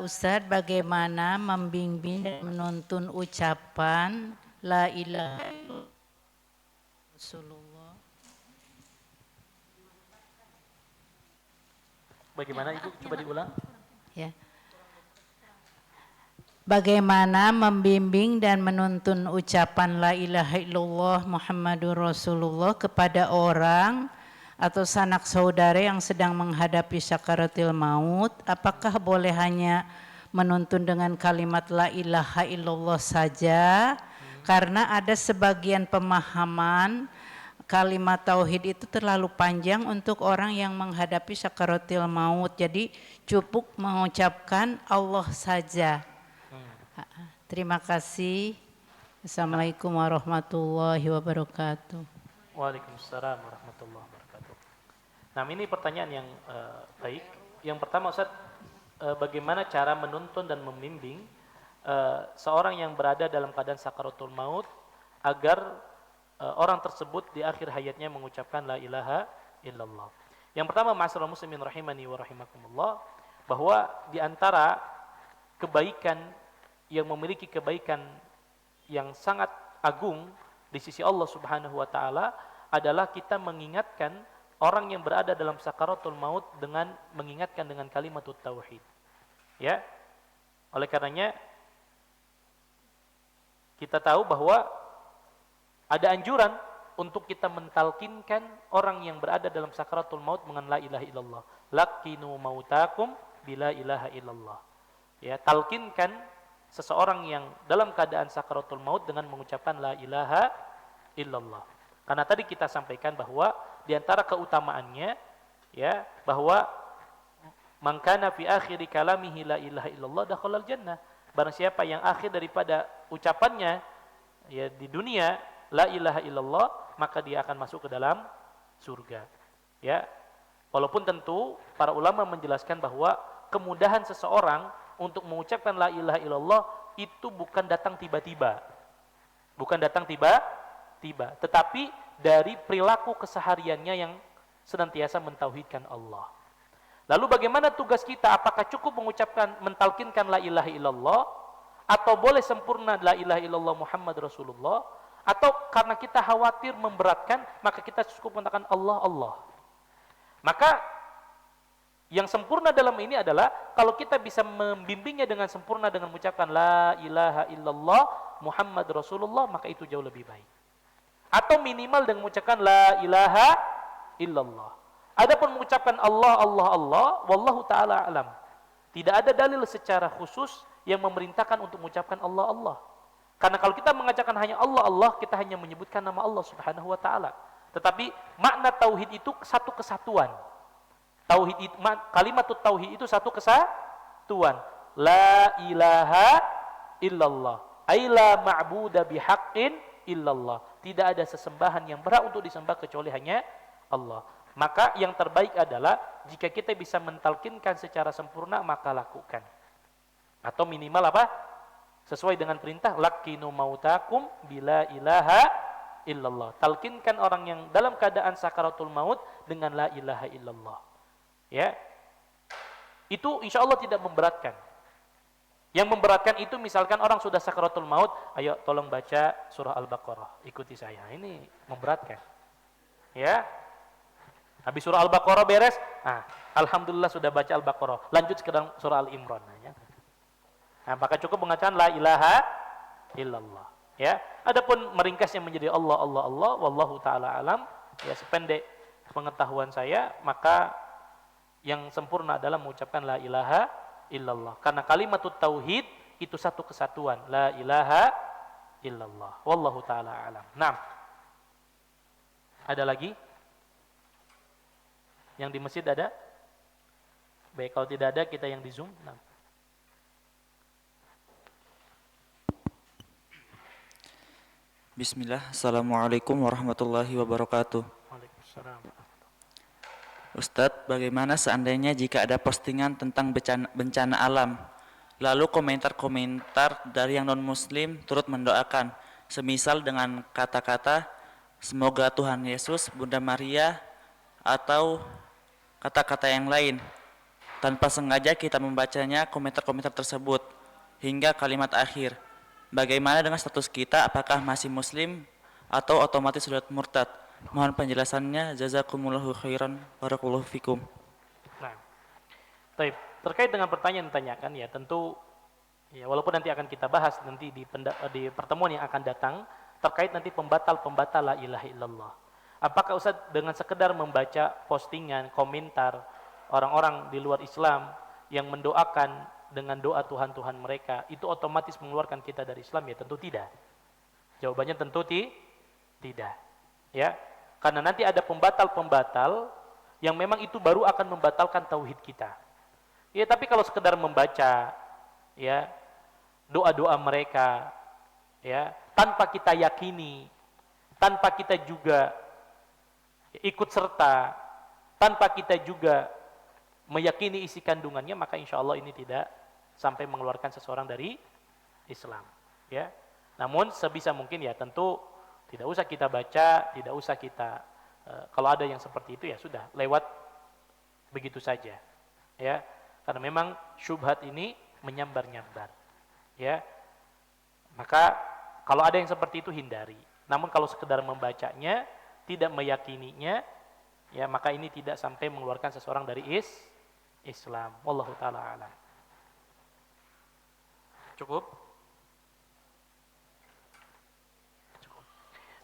Ustaz, bagaimana membimbing dan menuntun ucapan la ilaha illallah Rasulullah? Bagaimana Ibu? Coba diulang. Ya. Bagaimana membimbing dan menuntun ucapan la ilaha illallah Muhammadur Rasulullah kepada orang atau sanak saudara yang sedang menghadapi sakaratil maut? Apakah boleh hanya menuntun dengan kalimat la ilaha illallah saja? Karena ada sebagian pemahaman kalimat tauhid itu terlalu panjang untuk orang yang menghadapi sakaratil maut. Jadi cukup mengucapkan Allah saja. Terima kasih. Assalamualaikum warahmatullahi wabarakatuh. Waalaikumsalam warahmatullahi wabarakatuh. Nah, ini pertanyaan yang baik. Yang pertama, Ustaz, bagaimana cara menuntun dan membimbing seorang yang berada dalam keadaan sakaratul maut agar orang tersebut di akhir hayatnya mengucapkan la ilaha illallah. Yang pertama, ma'asyiral muslimin rahimani wa rahimakumullah, bahwa di antara kebaikan yang memiliki kebaikan yang sangat agung di sisi Allah Subhanahu wa taala adalah kita mengingatkan orang yang berada dalam sakaratul maut dengan mengingatkan dengan kalimat tauhid. Ya. Oleh karenanya kita tahu bahwa ada anjuran untuk kita mentalkinkan orang yang berada dalam sakaratul maut dengan la ilaha illallah. Laqinu mautakum bila ilaha illallah. Ya, talkinkan seseorang yang dalam keadaan sakaratul maut dengan mengucapkan la ilaha illallah. Karena tadi kita sampaikan bahwa di antara keutamaannya, ya, bahwa man kana fi akhiri kalamihi la ilaha illallah dakhalal jannah. Barang siapa yang akhir daripada ucapannya ya di dunia la ilaha illallah, maka dia akan masuk ke dalam surga. Ya. Walaupun tentu para ulama menjelaskan bahwa kemudahan seseorang untuk mengucapkan la ilaha illallah itu bukan datang tiba-tiba. Bukan datang tiba-tiba, tetapi dari perilaku kesehariannya yang senantiasa mentauhidkan Allah. Lalu bagaimana tugas kita? Apakah cukup mengucapkan, mentalkinkan la ilaha illallah, atau boleh sempurna la ilaha illallah Muhammad Rasulullah, atau karena kita khawatir memberatkan, maka kita cukup mengatakan Allah, Allah. Maka yang sempurna dalam ini adalah kalau kita bisa membimbingnya dengan sempurna dengan mengucapkan la ilaha illallah Muhammad Rasulullah, maka itu jauh lebih baik. Atau minimal dengan mengucapkan la ilaha illallah. Adapun mengucapkan Allah, Allah, Allah, wallahu ta'ala alam. Tidak ada dalil secara khusus yang memerintahkan untuk mengucapkan Allah, Allah. Karena kalau kita mengatakan hanya Allah, Allah, kita hanya menyebutkan nama Allah subhanahu wa ta'ala. Tetapi makna tauhid itu satu kesatuan. Tauhid itu, kalimat tauhid itu satu kesatuan. La ilaha illallah. Ay la ma'buda bihaqqin illallah. Tidak ada sesembahan yang berhak untuk disembah kecuali hanya Allah. Maka yang terbaik adalah jika kita bisa mentalkinkan secara sempurna, maka lakukan. Atau minimal apa? Sesuai dengan perintah laqinu mautakum bila ilaha illallah. Talkinkan orang yang dalam keadaan sakaratul maut dengan la ilaha illallah. Ya. Itu insya Allah tidak memberatkan. Yang memberatkan itu misalkan orang sudah sakaratul maut, ayo tolong baca surah Al-Baqarah, ikuti saya. Ini memberatkan. Ya. Habis surah Al-Baqarah beres, alhamdulillah sudah baca Al-Baqarah. Lanjut ke dalam surah Al-Imran. Nah, maka cukup mengatakan la ilaha illallah. Ya. Adapun meringkasnya menjadi Allah, Allah, Allah, wallahu taala alam, ya sependek pengetahuan saya, maka yang sempurna adalah mengucapkan la ilaha illallah. Karena kalimat tauhid itu satu kesatuan, la ilaha illallah. Wallahu taala alam. Nah, ada lagi? Yang di masjid ada? Baik, kalau tidak ada kita yang di Zoom. Nah. Bismillah, Assalamualaikum warahmatullahi wabarakatuh. Waalaikumsalam. Ustadz, bagaimana seandainya jika ada postingan tentang bencana alam, lalu komentar-komentar dari yang non-muslim turut mendoakan, semisal dengan kata-kata, semoga Tuhan Yesus, Bunda Maria, atau kata-kata yang lain. Tanpa sengaja kita membacanya komentar-komentar tersebut, hingga kalimat akhir. Bagaimana dengan status kita, apakah masih muslim atau otomatis sudah murtad? Mohon penjelasannya, jazakumullahu khairan, barakallahu fikum. Nah, terkait dengan pertanyaan yang ditanyakan ya tentu ya walaupun nanti akan kita bahas nanti di pertemuan yang akan datang terkait nanti pembatal la ilaha illallah. Apakah Ustaz dengan sekedar membaca postingan, komentar orang-orang di luar Islam yang mendoakan dengan doa Tuhan-Tuhan mereka, itu otomatis mengeluarkan kita dari Islam? Ya tentu tidak. Jawabannya tentu tidak. Ya, karena nanti ada pembatal-pembatal yang memang itu baru akan membatalkan tauhid kita. Ya, tapi kalau sekedar membaca ya doa-doa mereka ya tanpa kita yakini, tanpa kita juga ikut serta, tanpa kita juga meyakini isi kandungannya, maka insya Allah ini tidak sampai mengeluarkan seseorang dari Islam. Ya, namun sebisa mungkin ya tentu tidak usah kita baca, tidak usah kita kalau ada yang seperti itu ya sudah lewat begitu saja. Ya, karena memang syubhat ini menyambar-nyambar. Ya, maka kalau ada yang seperti itu hindari. Namun kalau sekedar membacanya, tidak meyakininya, ya maka ini tidak sampai mengeluarkan seseorang dari Islam. Wallahu taala alam. Cukup? Cukup.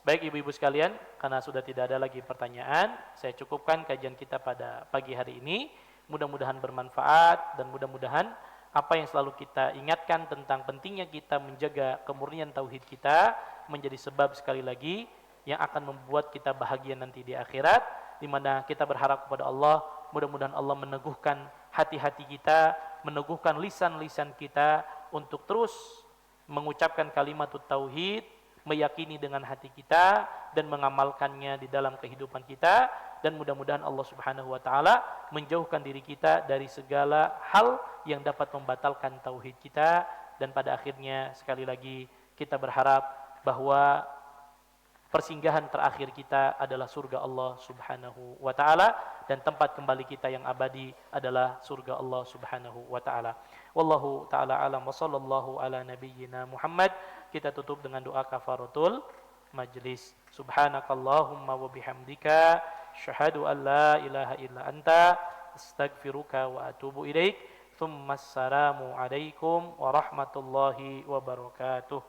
Baik ibu-ibu sekalian, karena sudah tidak ada lagi pertanyaan, saya cukupkan kajian kita pada pagi hari ini. Mudah-mudahan bermanfaat dan mudah-mudahan apa yang selalu kita ingatkan tentang pentingnya kita menjaga kemurnian tauhid kita menjadi sebab sekali lagi yang akan membuat kita bahagia nanti di akhirat, di mana kita berharap kepada Allah, mudah-mudahan Allah meneguhkan hati-hati kita, meneguhkan lisan-lisan kita untuk terus mengucapkan kalimat tauhid, meyakini dengan hati kita dan mengamalkannya di dalam kehidupan kita, dan mudah-mudahan Allah Subhanahu wa taala menjauhkan diri kita dari segala hal yang dapat membatalkan tauhid kita, dan pada akhirnya sekali lagi kita berharap bahwa persinggahan terakhir kita adalah surga Allah Subhanahu wa taala, dan tempat kembali kita yang abadi adalah surga Allah Subhanahu wa taala. Wallahu taala alam wa sallallahu ala nabiyyina Muhammad. Kita tutup dengan doa kafaratul majlis. Subhanakallahumma wa bihamdika asyhadu an la ilaha illa anta astaghfiruka wa atubu ilaik. Tsumma assalamu alaikum warahmatullahi wabarakatuh.